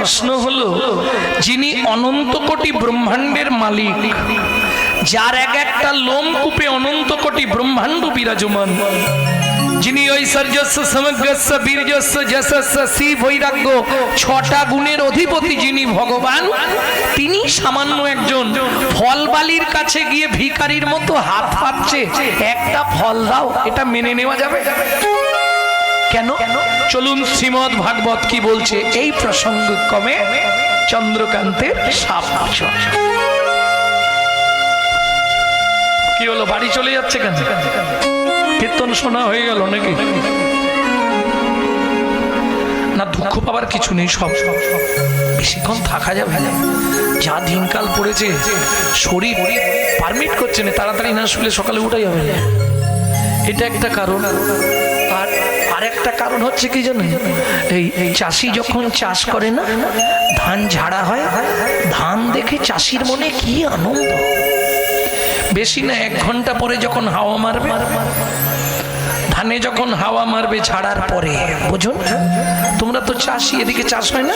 প্রশ্ন হলো, যিনি অনন্ত কোটি ব্রহ্মাণ্ডের মালিক, যার এক একটা লোমকূপে অনন্ত কোটি ব্রহ্মাণ্ড বিরাজমান, যিনি ঐশ্বর্যস্য সমগ্রস্য বীর্যস্য যশস্য শ্রী বৈরাগ্য ছটা গুণের অধিপতি, যিনি ভগবান, তিনি সামান্য একজন ফলবালির কাছে গিয়ে ভিখারির মতো হাত পাচ্ছে, একটা ফল দাও, এটা মেনে নেওয়া যাবে? কেন? চলুন শ্রীমদ্ ভাগবত কি বলছে এই প্রসঙ্গক্রমে চন্দ্রকান্তের সাপ। কি হলো, বাড়ি চলে যাচ্ছে কেন? কীর্তন শোনা হয়ে গেল নাকি? না, দুঃখ পাবার কিছু নেই, সব বেশিক্ষণ থাকা যাবে না, যা দিনকাল পড়েছে শরীর পারমিট করছে না, তাড়াতাড়ি না শুলে সকালে উঠাই হবে না, এটা একটা কারণ। আর আরেকটা কারণ হচ্ছে কি জানেন, এই চাষি যখন চাষ করে না, ধান ঝাড়া হয়, ধান দেখে চাষির মনে কি আনন্দ, বেশি না 1 ঘন্টা পরে যখন হাওয়া মারবে, ধানে যখন হাওয়া মারবে ঝাড়ার পরে, বুঝুন তোমরা তো চাষি, এদিকে চাষ হয় না,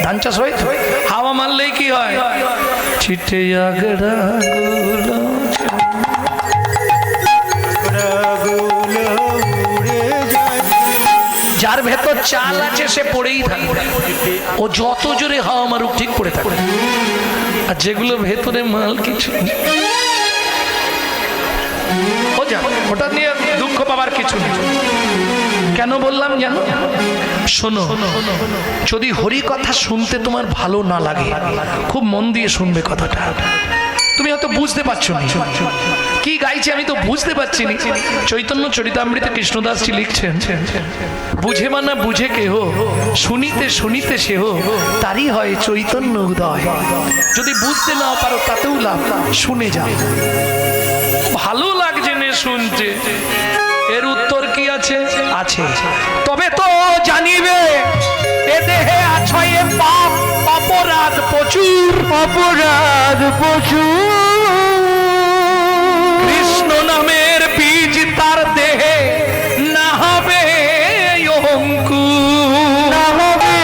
ধান চাষ হয় তো, হাওয়া মারলেই কি হয়, ছিটে আগড়া গুলো, যার ভেতর চাল আছে সে পড়েই থাকবে, ও যত জোরে হাওয়া মারুক ঠিক পড়ে থাকবে, আর যেগুলো ভেতরে মাল কিছু ওটা নিয়ে দুঃখ পাবার কিছু নেই। কেন বললাম জানো? শোনো, যদি হরি কথা শুনতে তোমার ভালো না লাগে, খুব মন দিয়ে শুনবে কথাটা, তুমি হয়তো বুঝতে পারছো না কি গাইছে, আমি তো বুঝতে পারছি না। চৈতন্য চরিতামৃতে কৃষ্ণদাসজি লিখছেন, বুঝে মানা বুঝে কেহ, শুনিতে শুনিতে সেহ, তারই হয় চৈতন্য উদয়। যদি বুঝতে না পারো তাতেও লাভ, শুনে যাও, ভালো লাগছে না শুনতে, এর উত্তর কি আছে? আছে, তবে তো জানিবে এ দেহে আছে পাপ অপরাধ প্রচুর, অপরাধ প্রচুর, কৃষ্ণ নামের বীজ তার দেহে না হবে অঙ্কুর, না হবে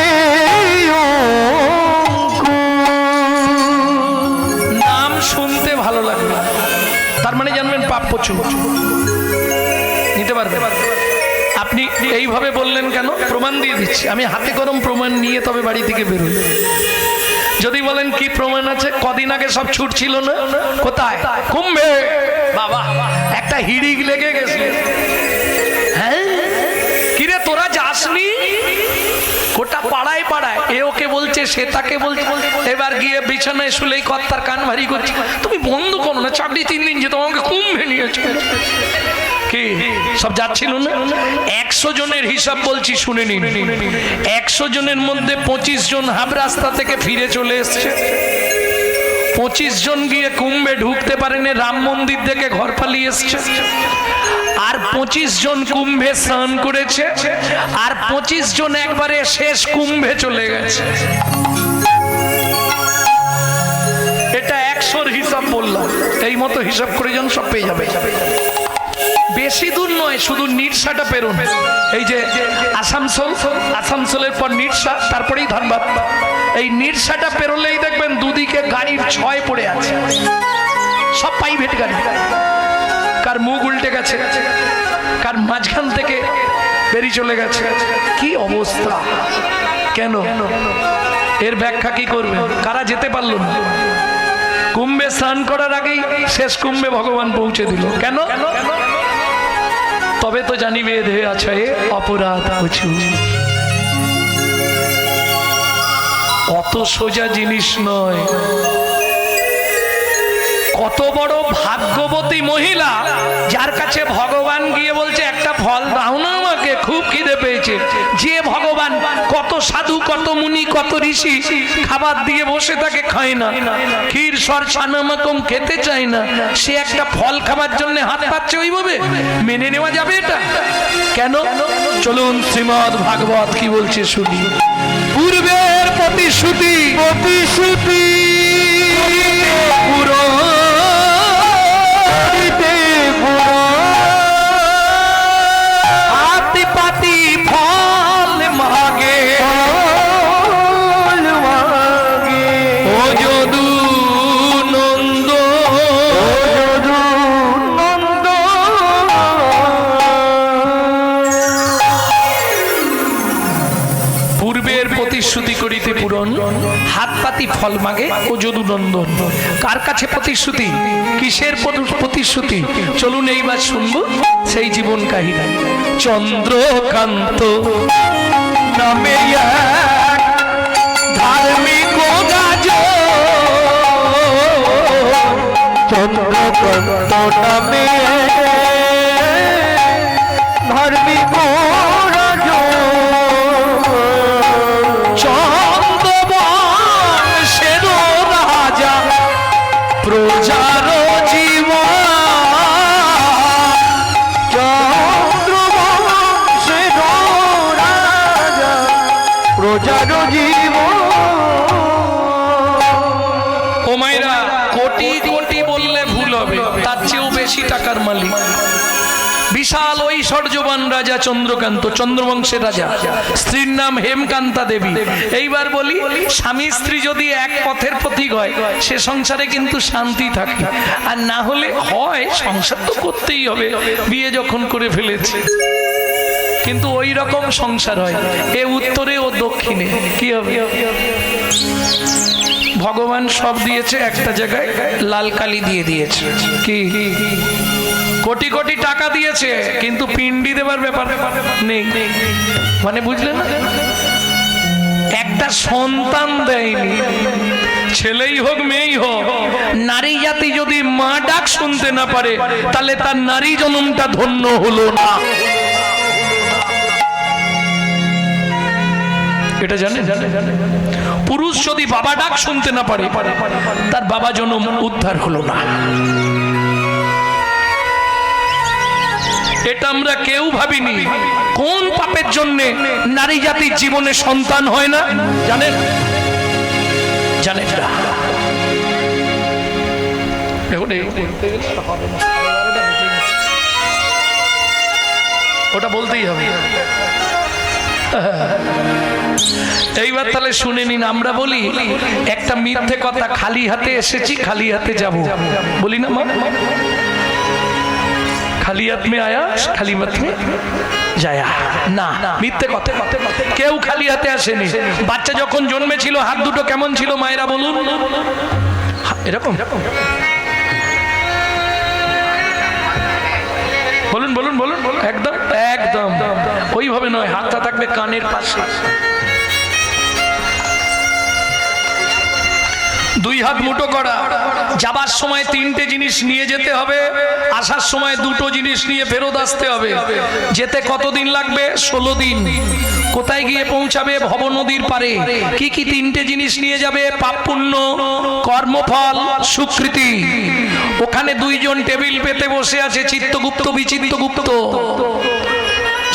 নাম শুনতে ভালো লাগবে, তার মানে জানবেন পাপ প্রচুর, নিতে পারবে। আপনি এইভাবে বললেন কেন? প্রমাণ দিয়ে দিচ্ছি, আমি হাতে কলম প্রমাণ নিয়ে তবে বাড়ি থেকে বেরোই। যদি বলেন কি প্রমাণ আছে, কদিন আগে সব ছুট ছিল না, কোথায়? কুম্ভে, বাবা একটা হিড়িক লেগে গেছে, হ্যাঁ কিরে তোরা যাসনি? গোটা পাড়ায় পাড়ায় এ ওকে বলছে, সে তাকে বলছে, এবার গিয়ে বিছানায় শুলেই কর্তার কান ভারী করছে, তুমি বন্ধ করো না, 3 দিন যে তোমাকে কুম্ভে নিয়েছে, কি সব যাচ্ছিল না? 100 জনের হিসাব বলছি, শুনে নিন। 100 জনের মধ্যে 25 জন হাব রাস্তা থেকে ফিরে চলে এসছে, 25 জন গিয়ে কুম্ভে ঢুকতে পারেনি, রাম মন্দির থেকে ঘর পালিয়ে এসছে, আর 25 জন কুম্ভে স্নান করেছে, আর 25 জন একবারে শেষ কুম্ভে চলে গেছে। এটা 100-র হিসাব বললাম, এই মতো হিসাব করে যখন সব পেয়ে যাবে। বেশি দূর নয়, শুধু নিরসাটা পেরোন, এই যে আসানসোল, আসানসোলের পর নিরসা, তারপরেই ধানবাদ, এই নিরসাটা পেরোলেই দেখবেন দুদিকে গাড়ির 6 পড়ে আছে, সব প্রাইভেট গাড়ি, কার মুখ উল্টে গেছে, কার মাঝখান থেকে বেরিয়ে চলে গেছে, কি অবস্থা, কেন? এর ব্যাখ্যা কি করবে? কারা যেতে পারল না? কুম্ভে স্নান করার আগেই শেষ কুম্ভে ভগবান পৌঁছে দিল, কেন? তবে তো জানিবে দেহে আছে অপরাধ প্রচুর। অত সোজা জিনিস নয়। কত বড় ভাগ্যবতী মহিলা, যার কাছে ভগবান গিয়ে বলছে একটা ফল দাও না আমাকে, খুব খিদে পেয়েছে, যে ভগবান কত সাধু, কত মুনি, কত ঋষি খাবার দিয়ে বসে থাকে, খায় না, ক্ষীর সর ছানামাকম খেতে চায় না, সে একটা ফল খাবার জন্য হাত পাচ্ছে, ওইভাবে মেনে নেওয়া যাবে এটা? কেন? চলুন শ্রীমদ্ ভাগবত কি বলছে শুনি। পূর্বের প্রতিশ্রুতি, প্রতিশ্রুতি পুরো হাতি পাতি ফল মাগে, পূরণ, হাত পাতি ফল মাগে ও যদুনন্দন। কার কাছে প্রতিশ্রুতি, কিসের প্রতিশ্রুতি? চলুন এইবার শুনবো সেই জীবন কাহিনী। চন্দ্রকান্ত নামে এক ধার্মিক গাজন, চন্দ্রকান্ত নামে ধার্মিক চন্দ্রবংশের রাজা প্রজার জীবন, চন্দ্রবংশের রাজা প্রজার জীবন। ও মায়েরা, কোটি কোটি বললে ভুল হবে, তার চেয়েও বেশি টাকার মালিক, বিশাল ঐশ্বর্যবান রাজা চন্দ্রকান্ত, চন্দ্রবংশের রাজা। স্ত্রীর নাম হেমকান্তা দেবী। এইবার বলি, স্বামী স্ত্রী যদি এক পথের পথিক হয় সে সংসারে কিন্তু শান্তি থাকে, আর না হলে হয় সংসার তো করতেই হবে, বিয়ে যখন করে ফেলেছে। কিন্তু ওই রকম সংসার হয়, এ উত্তরে ও দক্ষিণে, কি হবে? ভগবান সব দিয়েছে, একটা জায়গায় লাল কালি দিয়ে দিয়েছে। কি? কোটি কোটি টাকা দিয়েছে, কিন্তু পিন্ডি দেবার ব্যাপার নেই। মানে বুঝলেন না? একটা সন্তান দেয়নি, ছেলেই হোক মেয়েই হোক। নারী জাতি যদি মা ডাক শুনতে না পারে তাহলে তার নারী জন্মটা ধন্য হলো না। এটা জানে? পুরুষ যদি বাবা ডাক শুনতে না পারে তার বাবা জন্ম উদ্ধার হলো না। এটা আমরা কেউ ভাবিনি। কোন পাপের জন্য নারী জাতির জীবনে সন্তান হয় না জানেন? জানেন না? ওটা বলতেই হবে। এইবার তাহলে শুনে নিন। আমরা বলি একটা মিথ্যে কথা, খালি হাতে এসেছি খালি হাতে যাব, বলি না মা? খালি হাত মে আয়া খালি হাত মে যায়া না, মিথ্যে কথা। কেউ খালি হাতে আসেনি। বাচ্চা যখন জন্মেছিল হাত দুটো কেমন ছিল মায়েরা বলুন? এরকম বলুন বলুন বলুন। একদম একদম ওইভাবে নয়, হাতটা থাকবে কানের পাশে। দুই হাত মুঠো করা। যাবার সময় তিনটে জিনিস নিয়ে যেতে হবে, আসার সময় দুটো জিনিস নিয়ে ফেরত আসতে হবে। যেতে কতদিন লাগবে? 16 দিন। কোথায় গিয়ে পৌঁছাবে? ভব নদীর পারে। কি কি তিনটে জিনিস নিয়ে যাবে? পাপ পুণ্য, কর্মফল, সুকৃতি। ওখানে দুইজন টেবিল পেতে বসে আছে, চিত্তগুপ্ত বিচিত্তগুপ্ত।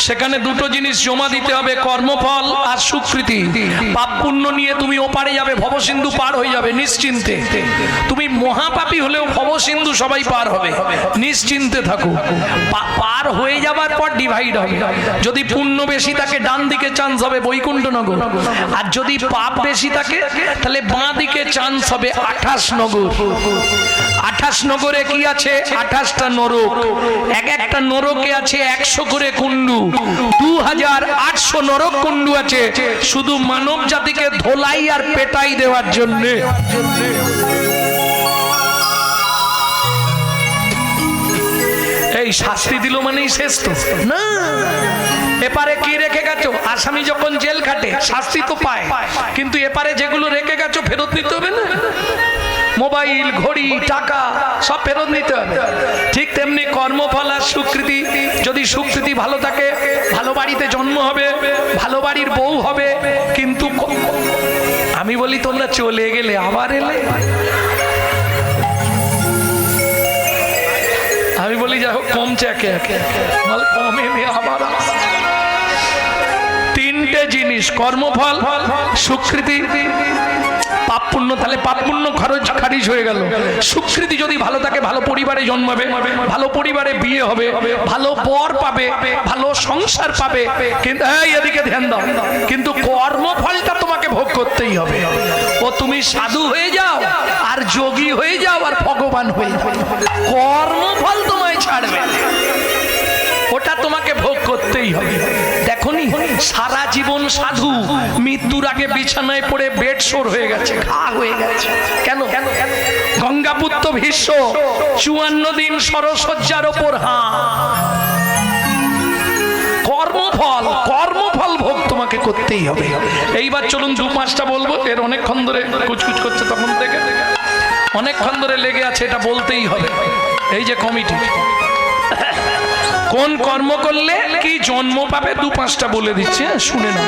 সেখানে দুটো জিনিস জমা দিতে হবে, কর্মফল আর সুকৃতি। পাপ পুণ্য নিয়ে তুমি ওপারে যাবে, ভবসিন্ধু পার হয়ে যাবে নিশ্চিন্তে। তুমি মহাপাপী হলেও ভবসিন্ধু সবাই পার হবে, নিশ্চিন্তে থাকো। পার হয়ে যাবার পর ডিভাইড হবে। যদি পুণ্য বেশি থাকে ডান দিকে চান্স হবে বৈকুণ্ঠনগর, আর যদি পাপ বেশি থাকে তাহলে বাঁ দিকে চান্স হবে 28 নগর। 28 নগরে কি আছে? 28টা নরক। এক একটা নরকে আছে 100 করে কুণ্ডু। 2800 নরক কুণ্ডু আছে শুধু মানব জাতিকে ধোলাই আর পেটাই দেওয়ার জন্য। এই শাস্তি দিল মানেই শেষ তো না। এপারে কি রেখে গেছো? আসামি যখন জেল খাটে শাস্তি তো পায়, কিন্তু এপারে যেগুলো রেখে গেছো ফেরত নিতে হবে না? মোবাইল, ঘড়ি, টাকা সব ফেরত নিতে হবে। ঠিক তেমনি কর্মফল আর সুকৃতি। যদি সুকৃতি ভালো থাকে ভালো বাড়িতে জন্ম হবে, ভালো বাড়ির বউ হবে। কিন্তু আমি বলি তোমরা চলে গেলে আবার এলে, আমি বলি যাই হোক কমছে একে একে, কমে আবার। তিনটে জিনিস, কর্মফল, সুকৃতি, পাপ পুণ্য। তাহলে পাপ পুণ্য খরচ খারিজ হয়ে গেল। সুকৃতি যদি ভালো থাকে ভালো পরিবারে জন্মাবে, ভালো পরিবারে বিয়ে হবে, ভালো বর পাবে, ভালো সংসার পাবে। কিন্তু এদিকে ধ্যান দাও, কিন্তু কর্মফলটা তোমাকে ভোগ করতেই হবে। ও তুমি সাধু হয়ে যাও আর যোগী হয়ে যাও আর ভগবান হয়ে যাও, কর্মফল তোমায় ছাড়বে, ওটা তোমাকে ভোগ করতেই হবে। দেখো দেখনি সারা জীবন সাধু মৃত্যুর আগে বিছানায় পড়ে বেড শোর হয়ে গেছে, ঘা হয়ে গেছে। কেন? গঙ্গাপুত্র ভীষ্ম 54 দিন সরসজ্জার ওপর কর্মফল ভোগ তোমাকে করতেই হবে। এইবার চলুন 2-5টা বলবো, এর অনেকক্ষণ ধরে কুচকুচ করছে, তখন থেকে অনেকক্ষণ ধরে লেগে আছে, এটা বলতেই হবে। এই যে কমিটি কোন কর্ম করলে কি জন্ম পাবে 2-5টা বলে দিচ্ছে, শুনে না।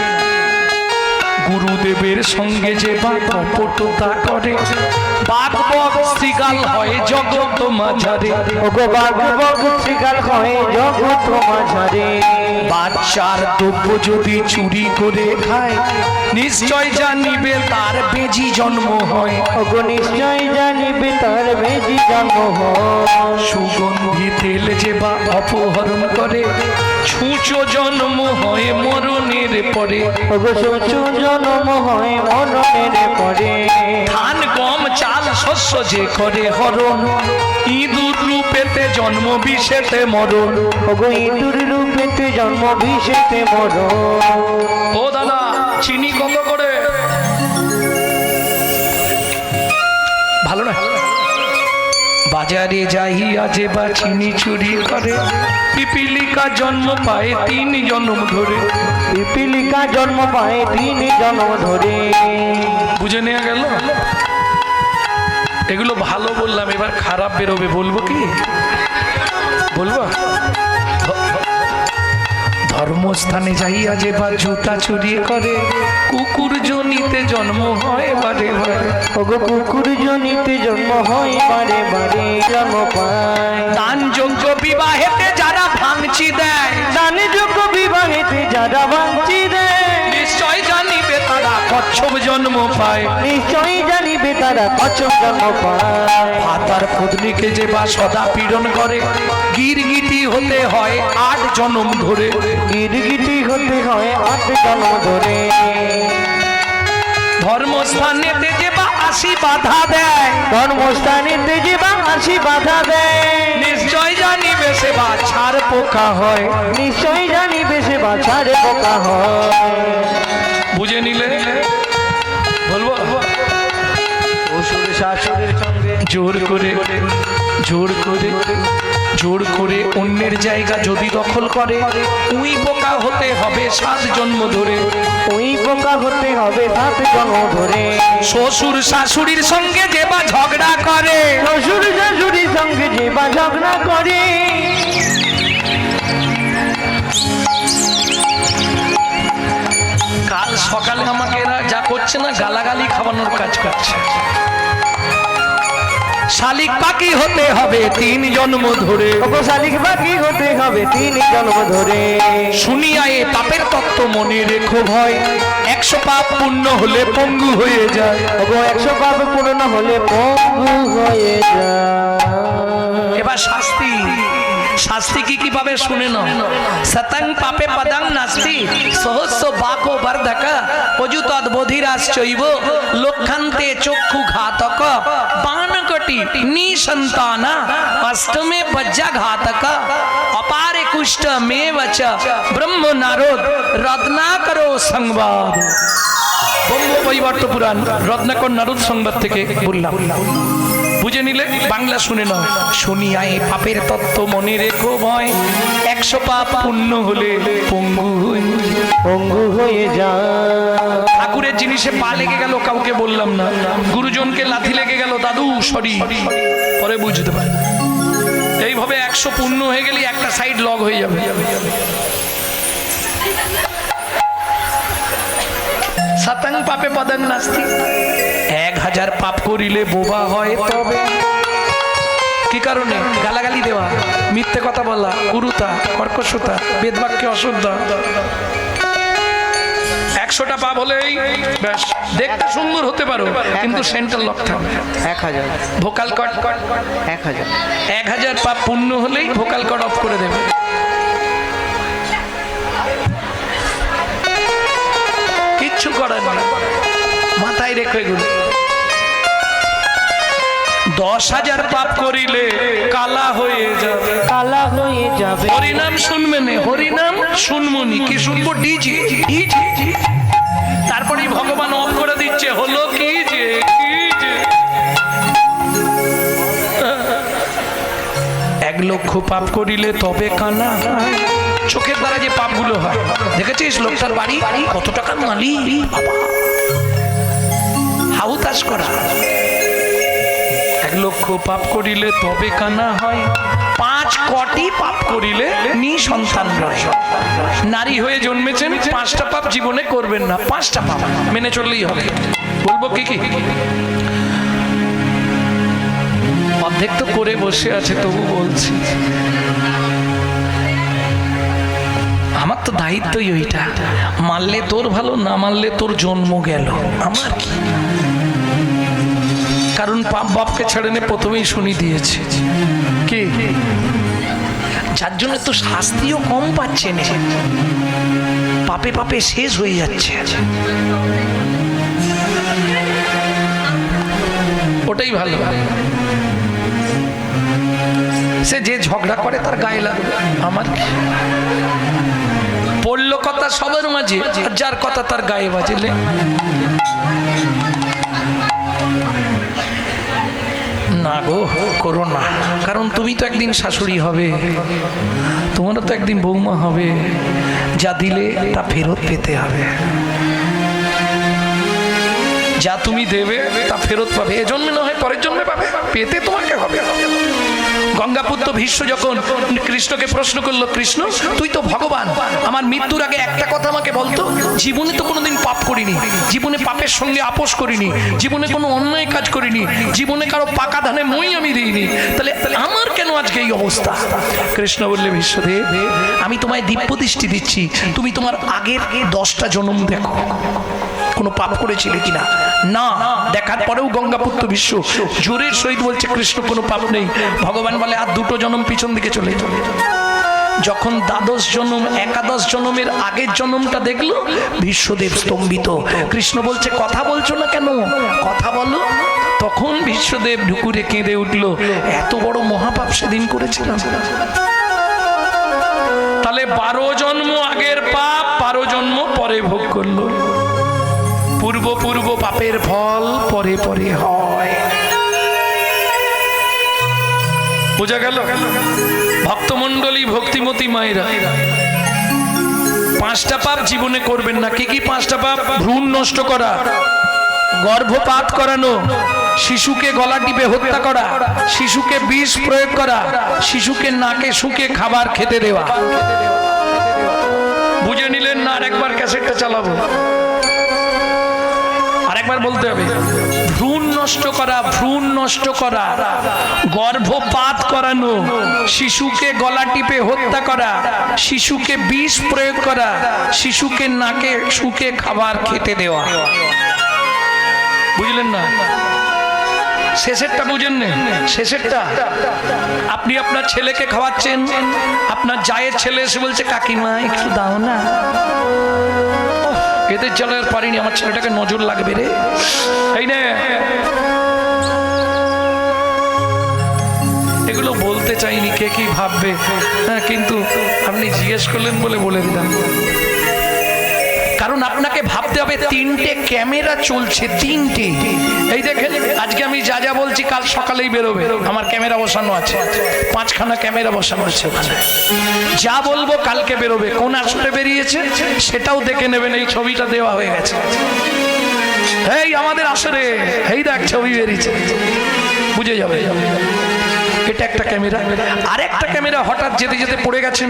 গুরুদেবের সঙ্গে যে কপটতা করে, বাঘ বক শ্রীগাল হয় জগৎ মাঝারে। ওগো বাঘ বক শ্রীগাল হয় জগৎ মাঝারে। বাচ্চার দ্রব্য যদি চুরি করে খায়, নিশ্চয় জানিবে তার বেজি জন্ম হয়। ওগো নিশ্চয় জানিবে তার বেজি জন্ম হয়। সুগন্ধি তেল যে বা অপহরণ করে, ছুঁচো জন্ম হয় মরণের পরে। ওগো ছুঁচো জন্ম হয় মরণের পরে। ধান গম চাল শস্য যে করে হরণ, ইঁদুর রূপেতে জন্ম বিষেতে মরণ। ওগো ইঁদুর রূপেতে জন্ম বিষেতে মরণ। ও দাদা, চিনি কত করে? ভালো না? বাজারে যাইয়া যে বা চিনি চুরি করে, পিপিলিকা জন্ম পায় 3 জন্ম ধরে। পিপিলিকা জন্ম পায় 3 জন্ম ধরে। বুঝে নেওয়া গেল? এগুলো ভালো বললাম, এবার খারাপ বেরোবে, বলবো কি? বলবো? ধর্মস্থানে যাইয়া যে বা জুতা চুরি করে, কুকুর জনিতে জন্ম হয় বারে বারে। ওগো কুকুর জনিতে জন্ম হয় বারে বারে জন্ম পায়। দান যোগ্য বিবাহেতে যারা ভাঙচি দেয়, দান যোগ্য বিবাহেতে যারা ভাঙচি দেয়, নিশ্চয় জানিবে তারা কচ্ছপ জন্ম পায়। নিশ্চয়ই জানিবে তারা কচ্ছপ জন্ম পায়। ভাতার পত্নীকে যে বা সদা পীড়ন করে, গিরগিটি হতে হয় 8 জন্ম ধরে। গিরগিটি হতে হয় 8 জন্ম ধরে। ধর্মস্থানেতে যে বা 80 বাধা দেয়, ধর্মস্থানেতে যে বা 80 বাধা দেয়, নিশ্চয় জানিবে সে বাছার পোকা হয়। নিশ্চয়ই জানিবে সে বাছার পোকা হয়। বুঝে নিলে বলবো? অসুর শাশুড়ির সঙ্গে জোর করে অন্যের জায়গা যদি দখল করে, উই পোকা হতে হবে 7 জন্ম ধরে। ওই পোকা হতে হবে 7 জন্ম ধরে। শ্বশুর শাশুড়ির সঙ্গে যে বা ঝগড়া করে, শ্বশুর শাশুড়ির সঙ্গে যে বা ঝগড়া করে, কাল সকালে আমাকে এরা যা করছে না, গালাগালি খাওয়ানোর কাজ করছে। শালিক পাখি হতে হবে 3 জন্ম ধরে। ওগো শালিক পাখি হতে হবে 3 জন্ম ধরে। শুনিয়া এ পাপের তত্ত্ব মনে রেখো ভয়, 100 পাপ পূর্ণ হলে পঙ্গু হয়ে যায়। ওগো 100 পাপ পূর্ণ হলে পঙ্গু হয়ে যায়। এবার শাস্তি কি পাবে শুনে নাও। শতং পাপে পদং নাস্তি, সহস্র বাকো বর্ধকা, অযুতদ বধিরাশ্চৈব, লক্ষান্তে চক্ষু ঘাতক, বানকটি নিসন্তানা, অষ্টমে বজ্জা ঘাতক, অপারে কুষ্ঠ মেবচ, ব্রহ্ম নারদ রত্নাকরো সংবাদ। ব্রহ্ম বৈবর্ত পুরাণ রত্নাকর নারদ সংবাদ থেকে বললাম। বুঝে নিলে বাংলা শুনে নাও। শুনিয়া এই পাপের তত্ত্ব মনে রেখো ভয়, 100 পাপ পূর্ণ হলে পঙ্গু হয়ে যায়। ঠাকুরের জিনিসে পা লেগে গেল, কাউকে বললাম না। গুরুজনকে লাথি লেগে গেল, দাদু সরি, পরে বুঝতে পারে। এইভাবে 100 পূর্ণ হয়ে গেলে একটা সাইড লগ হয়ে যাবে। শতং পাপে পদং নাস্তি, 1000 পাপ করিলে বোবা হয় তবে। কি কারণে? গালাগালি দেওয়া, মিথ্যে কথা বলা, কুরুতা, কর্কশতা, বেদবাক্যে অশুদ্ধ। 100টা পাপ হলেই ব্যাস, দেখতে সুন্দর হতে পারো কিন্তু সেন্ট্রাল লক থাকবে। 1000 ভোকাল কট 1000 পাপ পূর্ণ হলেই ভোকাল কট অফ করে দেবে। কিচ্ছু করার না, মাথায় রেখো এগুলো। 10,000 পাপ করিলে কালা হয়ে যাবে। কালা হয়ে যাবে। হরিনাম শুনবেন, হরিনাম শুনবনি, কি শুনবো? ডিজি ডিজি। তারপরেই ভগবান অফ করে দিচ্ছে, হলো কি যে 1 লক্ষ পাপ করিলে তবে কানা। চোখের দ্বারা যে পাপগুলো হয়, দেখেছিস লোকটার বাড়ি কত টাকার মালিক, হাউতাস করা। 1 লক্ষ পাপ করিলে তবে কানা হয়, 5 কোটি পাপ করিলে নিঃসন্তান রয়। নারী হয়ে জন্মেছেন, 5টা পাপ জীবনে করবেন না, 5টা পাপ মেনে চললেই হবে। বলবো কি কি? অর্ধেক তো করে বসে আছে, তবু বলছি আমার তো দায়িত্বই ওইটা। মারলে তোর ভালো, না মারলে তোর জন্ম গেল, আমার কি? কারণ পাপ বাপকে ছেড়ে নে, প্রথমেই শুনি দিয়েছে কি, যার জন্য তো শাস্তিও কম পাচ্ছে না, পাপে পাপে শেষ হয়ে যাচ্ছে। ওটাই ভালো। সে যে ঝগড়া করে তার গায়ে লাগবে, আমার কি? পড়লো কথা সবার মাঝে, যার কথা তার গায়ে বাজলে না গো, করো না। কারণ তুমি তো একদিন শাশুড়ি হবে, তোমারও তো একদিন বৌমা হবে, যা দিলে তা ফেরত পেতে হবে। যা তুমি দেবে তা ফেরত পাবে, এ জন্মে না হয় পরের জন্মে পাবে, পেতে তোমাকে হবে। গঙ্গাপুত্র ভীষ্ম যখন কৃষ্ণকে প্রশ্ন করলো, কৃষ্ণ তুই তো ভগবান, আমার মৃত্যুর আগে একটা কথা আমাকে বলতো, জীবনে তো কোনোদিন পাপ করিনি, জীবনে পাপের সঙ্গে আপোষ করিনি, জীবনে কোনো অন্যায় কাজ করিনি, জীবনে কারো পাকা ধানে মই আমি দিইনি, তাহলে আমার কেন আজকে এই অবস্থা? কৃষ্ণ বললে, বিশ্বদেব আমি তোমায় দিব্য দৃষ্টি দিচ্ছি, তুমি তোমার আগের 10টা জন্ম দেখো, কোনো পাপ করেছিলে কিনা। না দেখার পরেও গঙ্গাপুত্র ভীষ্ম জোরের সহিত বলছে, কৃষ্ণ কোনো পাপ নেই। ভগবান বলে, আর 2টো জন্ম পিছন দিকে চলে চলে। যখন 12 জন্ম 11 জন্মের আগের জন্মটা দেখলো, বিশ্বদেব স্তম্ভিত। কৃষ্ণ বলছে, কথা বলছো না কেন, কথা বলো। তখন বিশ্বদেব ঢুকুরে কেঁদে উঠলো, এত বড় মহাপাপ সেদিন করেছিলাম। তাহলে 12 জন্ম আগের পাপ 12 জন্ম পরে ভোগ করলো। পূর্ব পূর্ব পাপের ফল পরে পরে হয়। বোঝা গেল? ভক্তমণ্ডলী, ভক্তিমতী মায়েরা, 5টা পাপ জীবনে করবেন না। কি কি 5টা পাপ? ভ্রূণ নষ্ট করা, গর্ভপাত করানো, শিশুকে গলা টিপে হত্যা করা, শিশুকে বিষ প্রয়োগ করা, শিশুকে নাকে শুকে খাবার খেতে দেওয়া। বুঝে নিলেন না? আরেকবার ক্যাসেটটা চালাবো, আরেকবার বলতে হবে। ভ্রূণ নষ্ট করা, ভ্রূণ নষ্ট করা, গর্ভপাত করানো, শিশুকে গলা টিপে হত্যা করা, শিশুকে বিষ প্রয়োগ করা, শিশুকে নাকে শুকে খাবার খেতে দেওয়া। বুঝলেন না? শেষেরটা বুঝেন না? শেষেরটা আপনি আপনার ছেলেকে খাওয়াচ্ছেন, আপনার জায়ের ছেলে এসে বলছে, কাকিমা একটু দাও না, এদের জ্বালা আর পারিনি, আমার ছেলেটাকে নজর লাগবে রে, এই না। এগুলো বলতে চাইনি, কে কি ভাববে, হ্যাঁ, কিন্তু আপনি জিজ্ঞেস করলেন বলে বলে দিলাম। কারণ আপনাকে ভাবতে হবে 3টে ক্যামেরা চলছে, 3টে। এই দেখেন, আজকে আমি যা যা বলছি কাল সকালেই বেরোবে, আমার ক্যামেরা বসানো আছে, 5খানা ক্যামেরা বসানো আছে ওখানে। যা বলবো কালকে বেরোবে, কোন আসরে বেরিয়েছে সেটাও দেখে নেবেন, এই ছবিটা দেওয়া হয়ে গেছে। এই আমাদের আসরে, এই দেখ ছবি বেরিয়েছে, বুঝে যাবে। এটা একটা ক্যামেরা। আরেকটা ক্যামেরা হঠাৎ যেতে যেতে পড়ে গেছেন,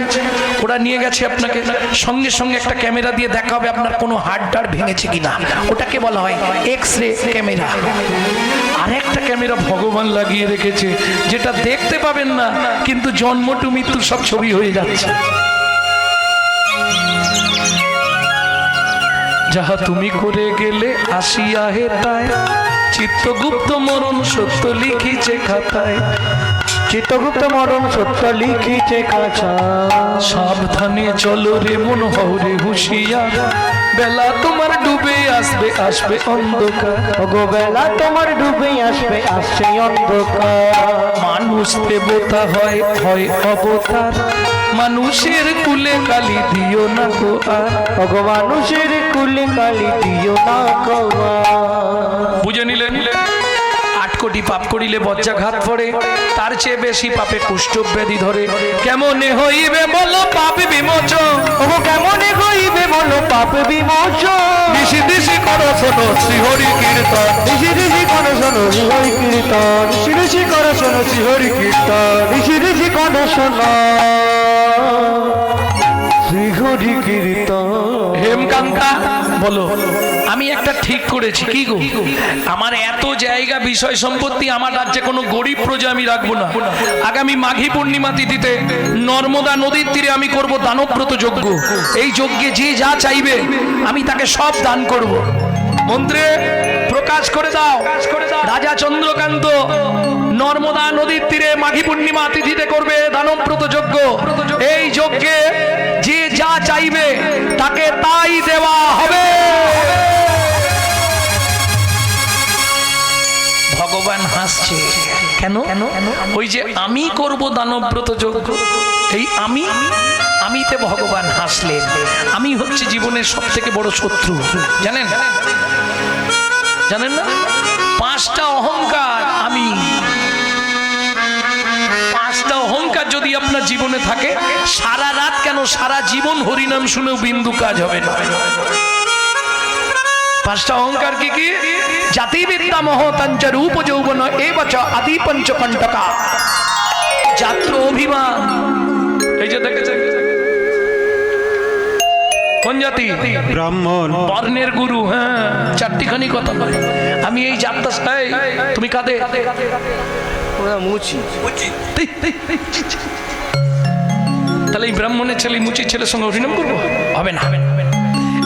ওরা নিয়ে গেছে আপনাকে, সঙ্গে সঙ্গে একটা ক্যামেরা দিয়ে দেখা হবে আপনার কোনো হাড় ভেঙেছে কিনা, ওটাকে বলা হয় এক্স-রে ক্যামেরা। আরেকটা ক্যামেরা ভগবান লাগিয়ে রেখেছে, যেটা দেখতে পাবেন না, কিন্তু জন্ম টু মৃত্যু সব ছবি হয়ে যাচ্ছে। যাহা তুমি করে গেলে আসিয়া হে তাই, চিত্তগুপ্ত মরণ সত্য লিখিছে খাতায়, চিত্তগুপ্ত মরণ সত্য লিখিছে কাছা। সাবধানে চলো রে মন হও রে হুঁশিয়ার, বেলা তোমার ডুবে আসবে আসবে অন্ধকার, ওগো বেলা তোমার ডুবে আসবে আসছে অন্ধকার। মানুষ দেবতা হয় হয় অবতার, মানুষের কুলে কালি দিও না গো আর। ওগো মানুষের কুলে কালি দিও না গো আর। বুঝে নিলেন? 8 কোটি পাপ করিলে বজ্রাঘাত পড়ে, তার চেয়ে বেশি পাপে কুষ্ঠব্যাধি ধরে। কেমনে হইবে বলো পাপ বিমোচন, ওগো কেমনে হইবে বলো পাপ বিমোচন। দিশি দিশি করো শোনো শ্রীহরি কীর্তন, ঋষি ঋষি করো শোনো শ্রীহরি কীর্তন, ঋষি ঋষি করো শোনো শ্রীহরি কীর্তন, ঋষি ঋষি করো শোনো শ্রীহরি কীর্তন। হেমকান্তা বলো, আমি একটা ঠিক করেছি। কি গো? আমার এত জায়গা বিষয় সম্পত্তি, আমার রাজ্যে কোনো গরিব প্রজা আমি রাখবো না। আগামী মাঘী পূর্ণিমা তিথিতে নর্মদা নদীর তীরে আমি করব দানব্রত যজ্ঞ। এই যজ্ঞে যে যা চাইবে আমি তাকে সব দান করব। মন্ত্রে প্রকাশ করে দাও, রাজা চন্দ্রকান্ত নর্মদা নদীর তীরে মাঘী পূর্ণিমা তিথিতে করবে দানব্রত যজ্ঞ। এই যজ্ঞে যে যা চাইবে তাকে তাই দেওয়া হবে। ভগবান হাসছে। কেন? ওই যে আমি করব দানব্রত যজ্ঞ, এই আমিতে ভগবান হাসলেন। আমি হচ্ছে জীবনের সব থেকে বড় শত্রু, জানেন? জানেন না? 5টা অহংকার আমি, 5টা অহংকার যদি আপনার জীবনে থাকে, সারা রাত কেন সারা জীবন হরিনাম শুনেও বিন্দু কাজ হবে না। 5টা অহংকার কি কি? জাতি বিদ্যা মহতঞ্চ রূপ যৌবন এবচ আদি পঞ্চকণ্টকা, জাত্র অভিমান। এই যে দেখেছেন কোন জাতি? ব্রাহ্মণ। বর্ণের গুরু। হ্যাঁ, 4টিখানি কথা বলে। আমি এই যাত্রা, তুমি কাঁদে মুচি। তাহলে এই ব্রাহ্মণের ছেলে মুচির ছেলের সঙ্গে হরিনাম করবো? হবে না।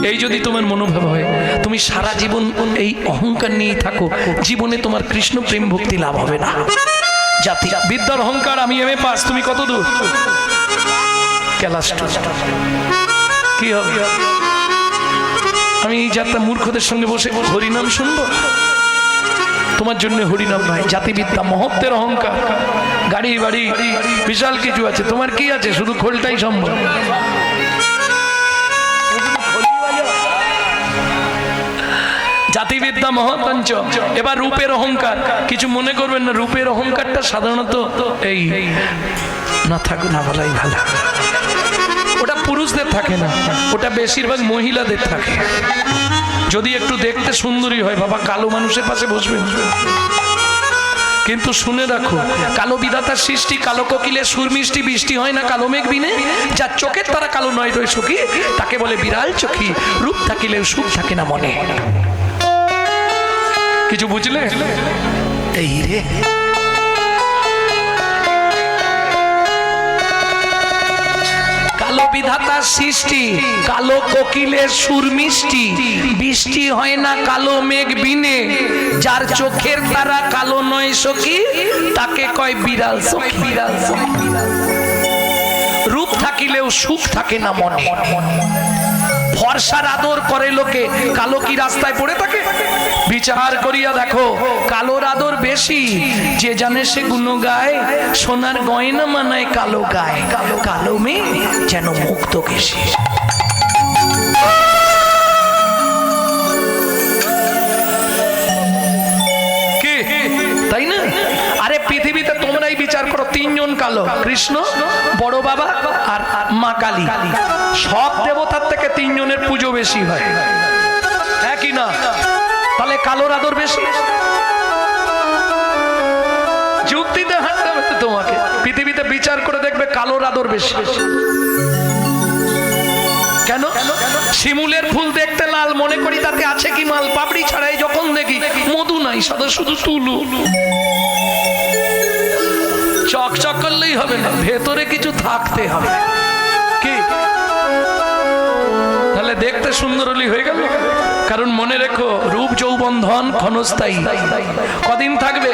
এই যদি তোমার মনোভাব হয়, তুমি সারা জীবন এই অহংকার নিয়ে থাকো, জীবনে তোমার কৃষ্ণ প্রেম ভক্তি লাভ হবে না। জাতি বিদ্যার অহংকার, আমি এমএ পাস, তুমি কত দূর? ক্লাস 2। কি হবে? আমি এই যাত্রা মূর্খদের সঙ্গে বসে হরিনাম শুনবো? তোমার জন্য হরিনাম নয়, জাতিবিদ্যা মহত্বের অহংকার। গাড়ি বাড়ি বিশাল কিছু আছে, তোমার কি আছে? শুধু খোলটাই সম্ভব। জাতিবিদ্যা মহতঞ্চ। এবার রূপের অহংকার, কিছু মনে করবেন না। রূপের অহংকারটা সাধারণত এই না থাকো না বলাই ভালো। ওটা পুরুষদের থাকে না, ওটা বেশিরভাগ মহিলাদের থাকে। যদি একটু দেখতে সুন্দরী হয়, বাবা কালো মানুষের পাশে বসবেন। কিন্তু শুনে রাখো, কালো বিধাতার সৃষ্টি, কালো কোকিলের সুর মিষ্টি, বৃষ্টি হয় না কালো মেঘ বিনে। যার চোখের তারা কালো নয় রই সখী, তাকে বলে বিড়াল চোখী। রূপ থাকিলেও সুখ থাকে না মনে। কিছু বুঝলে? এই রে, কালো বিধাতার সৃষ্টি, কালো কোকিলের সুর মিষ্টি, বৃষ্টি হয় না কালো মেঘ বিনে। যার চোখের তারা কালো নয় সখী, তাকে কয় বিড়াল সখী। বিড়াল সখী। রূপ থাকিলেও সুখ থাকে না মনে। ফর্সার আদর করে লোকে, কালো কি রাস্তায় পড়ে থাকে? বিচার করিয়া দেখো, কালোর আদর বেশি। যে জানে সে গুণ গায়, সোনার গয়না মানায় কালো গায়। কালো কালো মেয়ে যেন মুক্ত কেশে। তাই না? আরে পৃথিবীতে তোমরাই বিচার করো, 3 জন কালো, কৃষ্ণ, বড় বাবা আর মা কালী। সব দেবতার থেকে 3 জনের পুজো বেশি হয়, হ্যাঁ কি না? তাহলে কালোর আদর বেশি। যুক্তিতে হাঁটতে হবে তোমাকে। পৃথিবীতে বিচার করে দেখবে কালোর আদর বেশি। কেন? শিমুলের ফুল দেখতে লাল, মনে করি তাতে আছে কি মাল। পাপড়ি ছাড়াই যখন দেখি মধু নাই, সাদা শুধু তুলু। চকচক করলেই হবে না, ভেতরে কিছু থাকতে হবে। কি? তাহলে দেখতে সুন্দর হলেই হয়ে গেল? কারণ মনে রেখো, রূপ যৌবন ধন ক্ষণস্থায়ী। কদিন থাকবে?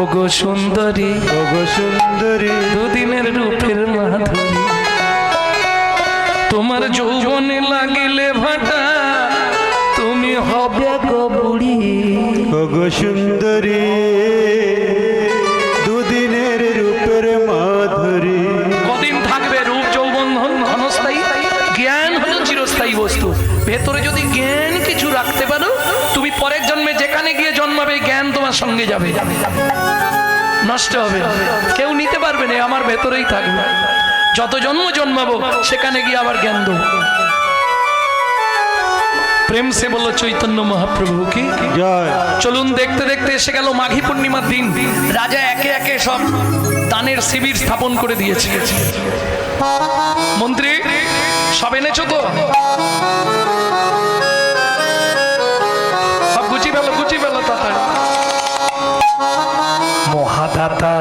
ওগো সুন্দরী, ওগো সুন্দরী, দুদিনের রূপের মাধুরী। তোমার যৌবনে লাগিলে ভাটা, হবে গো বুড়ি। ওগো সুন্দরী দুদিনের রূপের মাধুরী। কদিন থাকবে রূপ যৌবন ক্ষণস্থায়ী, জ্ঞান হলো চিরস্থায়ী বস্তু। ভেতরে যদি জ্ঞান কিছু রাখতে পারো, তুমি পরের জন্মে যেখানে গিয়ে জন্মাবে জ্ঞান তোমার সঙ্গে যাবে, নষ্ট হবে না। কেউ নিতে পারবে না, আমার ভেতরেই থাকবে। যত জন্ম জন্মাবো সেখানে গিয়ে আবার জ্ঞান দেবো। প্রেম সে বলল চৈতন্য মহাপ্রভু কি জয়। চলুন দেখতে দেখতে এসে গেল মাঘী পূর্ণিমার দিন। রাজা একে একে সব দানের শিবির স্থাপন করে দিয়েছে। মন্ত্রী সব এনেছো তো? সব গুছিয়ে ফেলো তাড়াতাড়ি। মহাদাতা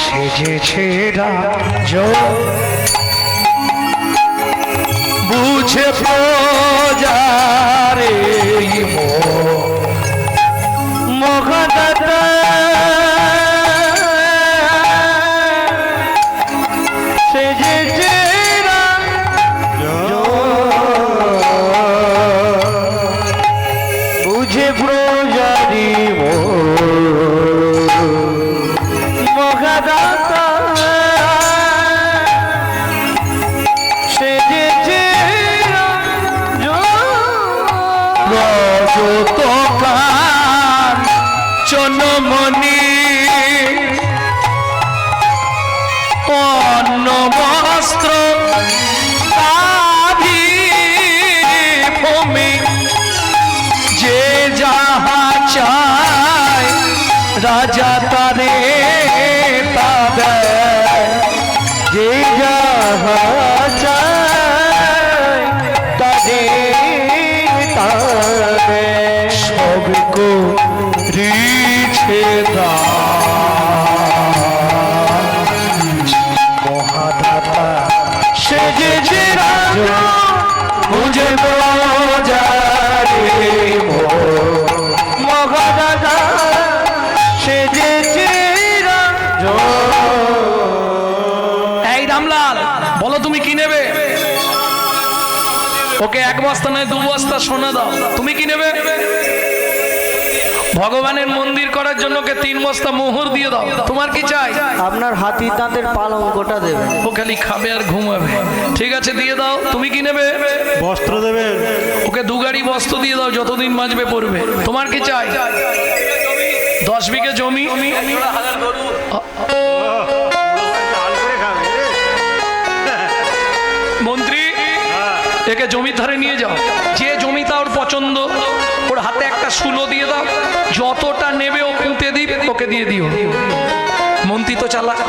সেজেছে রাজ, বুঝে প্রজারে মহাদাতা সেজেছে রাজ, বুঝে প্রজারি মহাদাতা সেজেছে রজতকান চনমণি অন্ন বস্ত্র ভূমি, যে যাহা চায় রাজা তারে তা দেয়, যে যাহা চায় তারে তারে সব কো রিছে মহাদাতা সেজেছে রাজা, বুঝে প্রজারে মহাদাতা সেজেছে রাজা। এই রামলাল বলো তুমি কি নেবে? ওকে এক বস্তা নয় 2 বস্তা সোনা দাও। তুমি কি নেবে? ভগবানের মন্দির করার জন্য ওকে 3 বস্তা মোহর দিয়ে দাও। তোমার কি চাই? আপনার হাতি দাঁতের পালঙ্কটা দেবেন। ও খালি খাবে আর ঘুমাবে। ঠিক আছে দিয়ে দাও। তুমি কি নেবে? বস্ত্র দেবেন। ওকে 2 গাড়ি বস্ত্র দিয়ে দাও, যতদিন বাঁচবে পড়বে। তোমার কি চাই? 10 বিঘে জমি। মন্ত্রী একে জমির ধারে নিয়ে যাও। যে জমিটা ওর পছন্দ ওর হাতে একটা শুলো দিয়ে দাও। যতটা নেবে ও পুঁতে দিবে, ওকে দিয়ে দিও। মন্ত্রী তো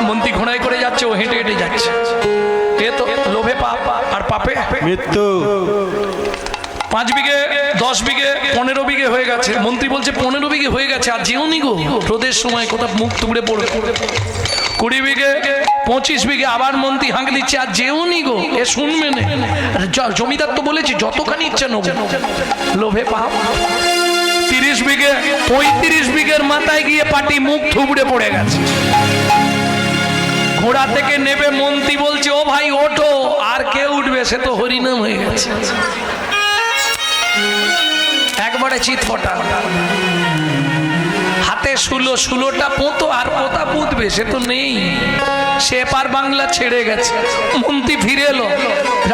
মন্ত্রী ঘোড়ায় করে যাচ্ছে, ও হেঁটে হেঁটে যাচ্ছে। এ তো লোভে পাপ আর পাপে মৃত্যু। 5 বিঘে 10 বিঘে 15 বিঘে হয়ে গেছে। মন্ত্রী বলছে 15 বিঘে হয়ে গেছে, আর যেও নি গো, রোদের সময় কোথাও মুখ তুবড়ে পড়বে। 20 বিঘে 25 বিঘে আবার মন্ত্রী হাঁক দিচ্ছে, আর যেও নি গো, এ শুনবে না। জমিদার তো বলেছি যতখানি ইচ্ছে নেব, লোভে পাপ। 30 বিঘে 35 বিঘের মাথায় গিয়ে পাটি মুখ থুবড়ে পড়ে গেছে। ঘোড়া থেকে নেবে মন্ত্রী বলছে ও ভাই ওঠো, আর কে উঠবে? সে তো হরিনাম হয়ে গেছে। একবারে চিৎফটা। হাতে শুলোটা পোঁতো, আর পোতা পুঁতবে সে তো নেই। সে পার বাংলা ছেড়ে গেছে। মন্ত্রী ফিরে এলো।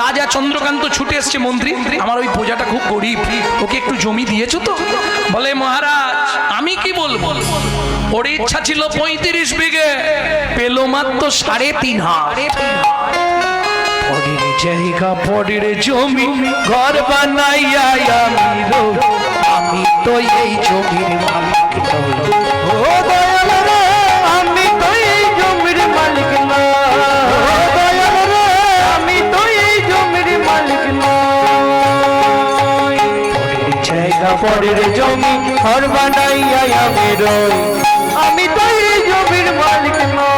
রাজা চন্দ্রকান্ত ছুটে এসছে। মন্ত্রী আমার ওই প্রজাটা খুব গরিব, ওকে একটু জমি দিয়েছো তো? বলে মহারাজ আমি কি বলবো, ওর ইচ্ছা ছিল 35 বিঘে, পেলো মাত্র 3.5 হাত। পরের জায়গা পরের জমি ঘর বানাইয়া আমি তো এই জমির মালিক নই। ও দয়াল রে আমি তো এই জমির মালিক না। ও দয়াল রে আমি তো এই জমির মালিক না। পরের জায়গা পরের জমি ঘর বানাইয়া আমি রই, আমি তো এই জমির মালিক না।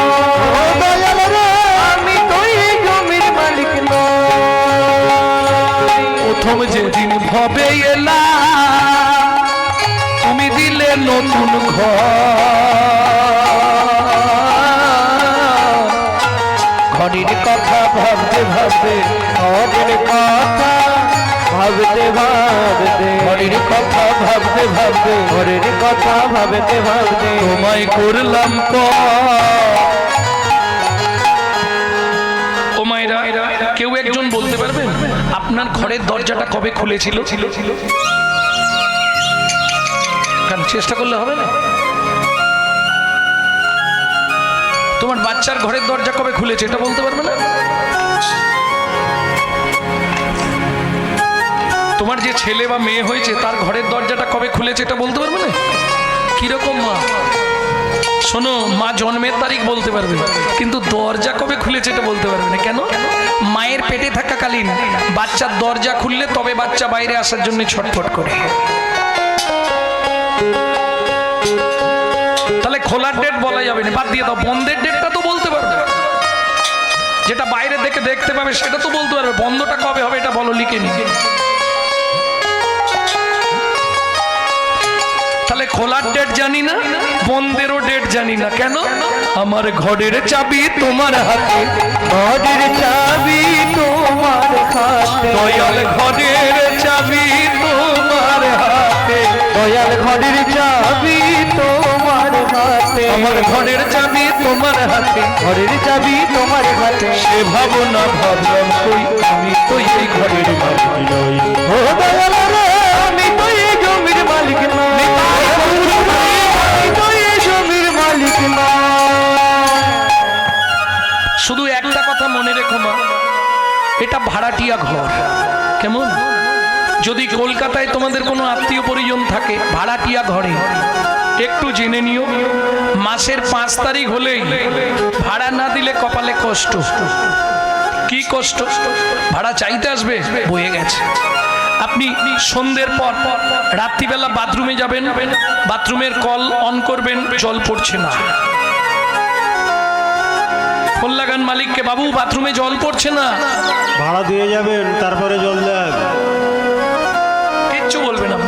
ও দয়াল রে আমি তো এই জমির মালিক না। প্রথম যেদিন ভবে এলা তুমি দিলে নতুন ঘরের কথা ভাবতে ভাবতে, ঘরের কথা ভাবতে ভাবতে, ঘরের কথা ভাবতে ভাবতে ঘরের কথা ভাবতে ভাবতে তোমায় করলাম ও মায়েরা, কেউ একজন বলতে পারবেন আপনার ঘরের দরজাটা কবে খুলেছিল? কারণ চেষ্টা করলে হবে না। তোমার বাচ্চার ঘরের দরজা কবে খুলেছে এটা বলতে পারবে না? তোমার যে ছেলে বা মেয়ে হয়েছে তার ঘরের দরজাটা কবে খুলেছে এটা বলতে পারবে না? কিরকম মা? শোনো, মা জন্মের তারিখ বলতে পারবে কিন্তু দরজা কবে খুলেছে এটা বলতে পারবে না। কেন? মায়ের পেটে থাকাকালীন বাচ্চার দরজা খুললে তবে বাচ্চা বাইরে আসার জন্য ছটফট করে। তাহলে খোলার ডেট বলা যাবে না, বাদ দিয়ে দাও। বন্ধের ডেটটা তো বলতে পারবে, যেটা বাইরে থেকে দেখতে পাবে সেটা তো বলতে পারবে। বন্ধটা কবে হবে এটা বলো, লিখে নি। তাহলে খোলার ডেট জানি না, বন্ধেরও ডেট জানি না। কেন? আমার ঘরের চাবি তোমার হাতে, ঘরের চাবি তোমার হাতে, দয়াল ঘরের চাবি তোমার হাতে, দয়াল ঘরের চাবি তোমার হাতে, আমার ঘরের চাবি তোমার হাতে, ঘরের চাবি তোমার হাতে। সে ভাবনা ভাবলাম কই আমি তো এই ঘরের মালিক নই। ও দয়াল রে, আমি তো এই জমির মালিক নই, আমি তো এই জমির মালিক নই। শুধু একটা কথা মনে রেখো মা, এটা ভাড়াটিয়া ঘর। কেমন? যদি কলকাতায় তোমাদের কোনো আত্মীয় পরিজন থাকে ভাড়াটিয়া ঘরে, একটু জেনে নিও মাসের 5 তারিখ হলেই ভাড়া না দিলে কপালে কষ্ট। কি কষ্ট? ভাড়া চাইতে আসবে, বয়ে গেছে। আপনি সন্ধ্যের পর রাত্রিবেলা বাথরুমে যাবেন, বাথরুমের কল অন করবেন, জল পড়ছে না। ফোন লাগান মালিককে, বাবু বাথরুমে জল পড়ছে না। ভাড়া দিয়ে যাবেন, তারপরে জল দেন। কিচ্ছু বলবেন না।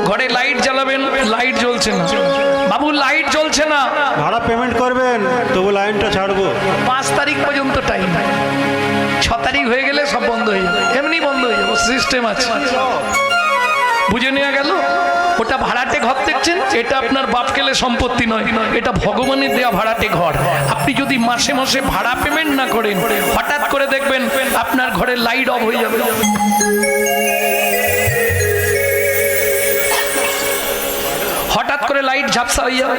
ঘরে লাইট জ্বালাবেন, লাইট জ্বলছে না। বাবু লাইট জ্বলছে না। ভাড়া পেমেন্ট করবেন, তবু লাইনটা ছাড়বো। 5 তারিখ পর্যন্ত টাইম, 6 তারিখ হয়ে গেলে সব বন্ধ হয়ে যাবে, এমনি বন্ধ হয়ে যাবে, সিস্টেম আছে। বুঝে নেওয়া গেল? ওটা ভাড়াটে ঘর দেখছেন, এটা আপনার বাপ কেলে সম্পত্তি নয়, এটা ভগবানের দেয়া ভাড়াটে ঘর। আপনি যদি মাসে মাসে ভাড়া পেমেন্ট না করেন, হঠাৎ করে দেখবেন আপনার ঘরে লাইট অফ হয়ে যাবে। হঠাৎ করে লাইট ঝাপসা হয়ে যাবে।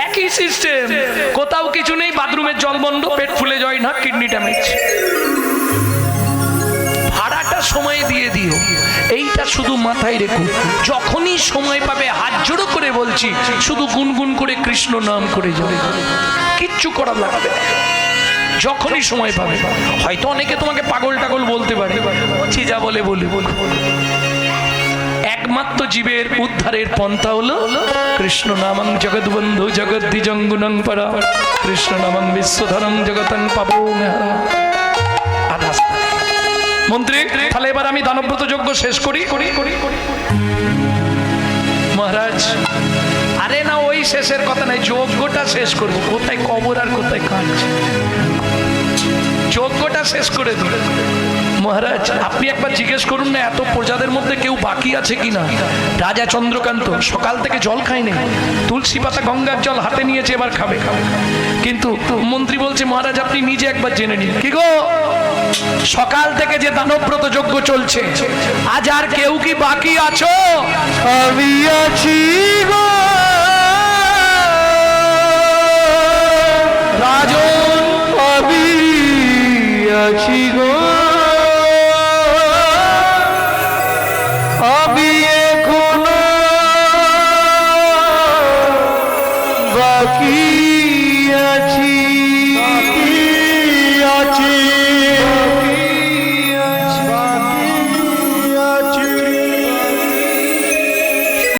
একই সিস্টেম, কোথাও কিছু নেই, বাথরুমের জল বন্ধ, পেট ফুলে যায় না, কিডনি ড্যামেজ। ভাড়াটা সময় দিয়ে দিও, এইটা শুধু মাথায় রেখো। যখনই সময় পাবে, হাত জোড়ো করে বলছি, শুধু গুনগুন করে কৃষ্ণ নাম করে যাবে, কিচ্ছু করা লাগবে না। যখনই সময় পাবে, হয়তো অনেকে তোমাকে পাগল টাগল বলতে পারে, যা বলে বলে বলে। একমাত্র জীবের উদ্ধারের পন্থা হলো কৃষ্ণ নামং জগৎবন্ধু জগদ্দিজঙ্গুনং পরা, কৃষ্ণ নামং বিশ্বধরং জগতং পাবং হারা। মন্ত্রী, তাহলে এবার আমি দানব্রত যজ্ঞ শেষ করি। মহারাজ, আরে না, ওই শেষের কথা নাই, যজ্ঞটা শেষ করবো। কোথায় কবর আর কোথায় কাঁদছে, যজ্ঞটা শেষ করে দিল। মহারাজ, আপনি একবার জিজ্ঞেস করুন না, এত প্রজাদের মধ্যে কেউ বাকি আছে কিনা? রাজা চন্দ্রকান্ত সকাল থেকে জল খায়নি, তুলসী পাতা গঙ্গার জল হাতে নিয়েছে, এবার খাবে। কিন্তু মন্ত্রী বলছে, মহারাজ আপনি নিজে একবার জেনে নিন। কি গো, সকাল থেকে যে দানব্রত যজ্ঞ চলছে, আজ আর কেউ কি বাকি আছো? আমি আছি গো।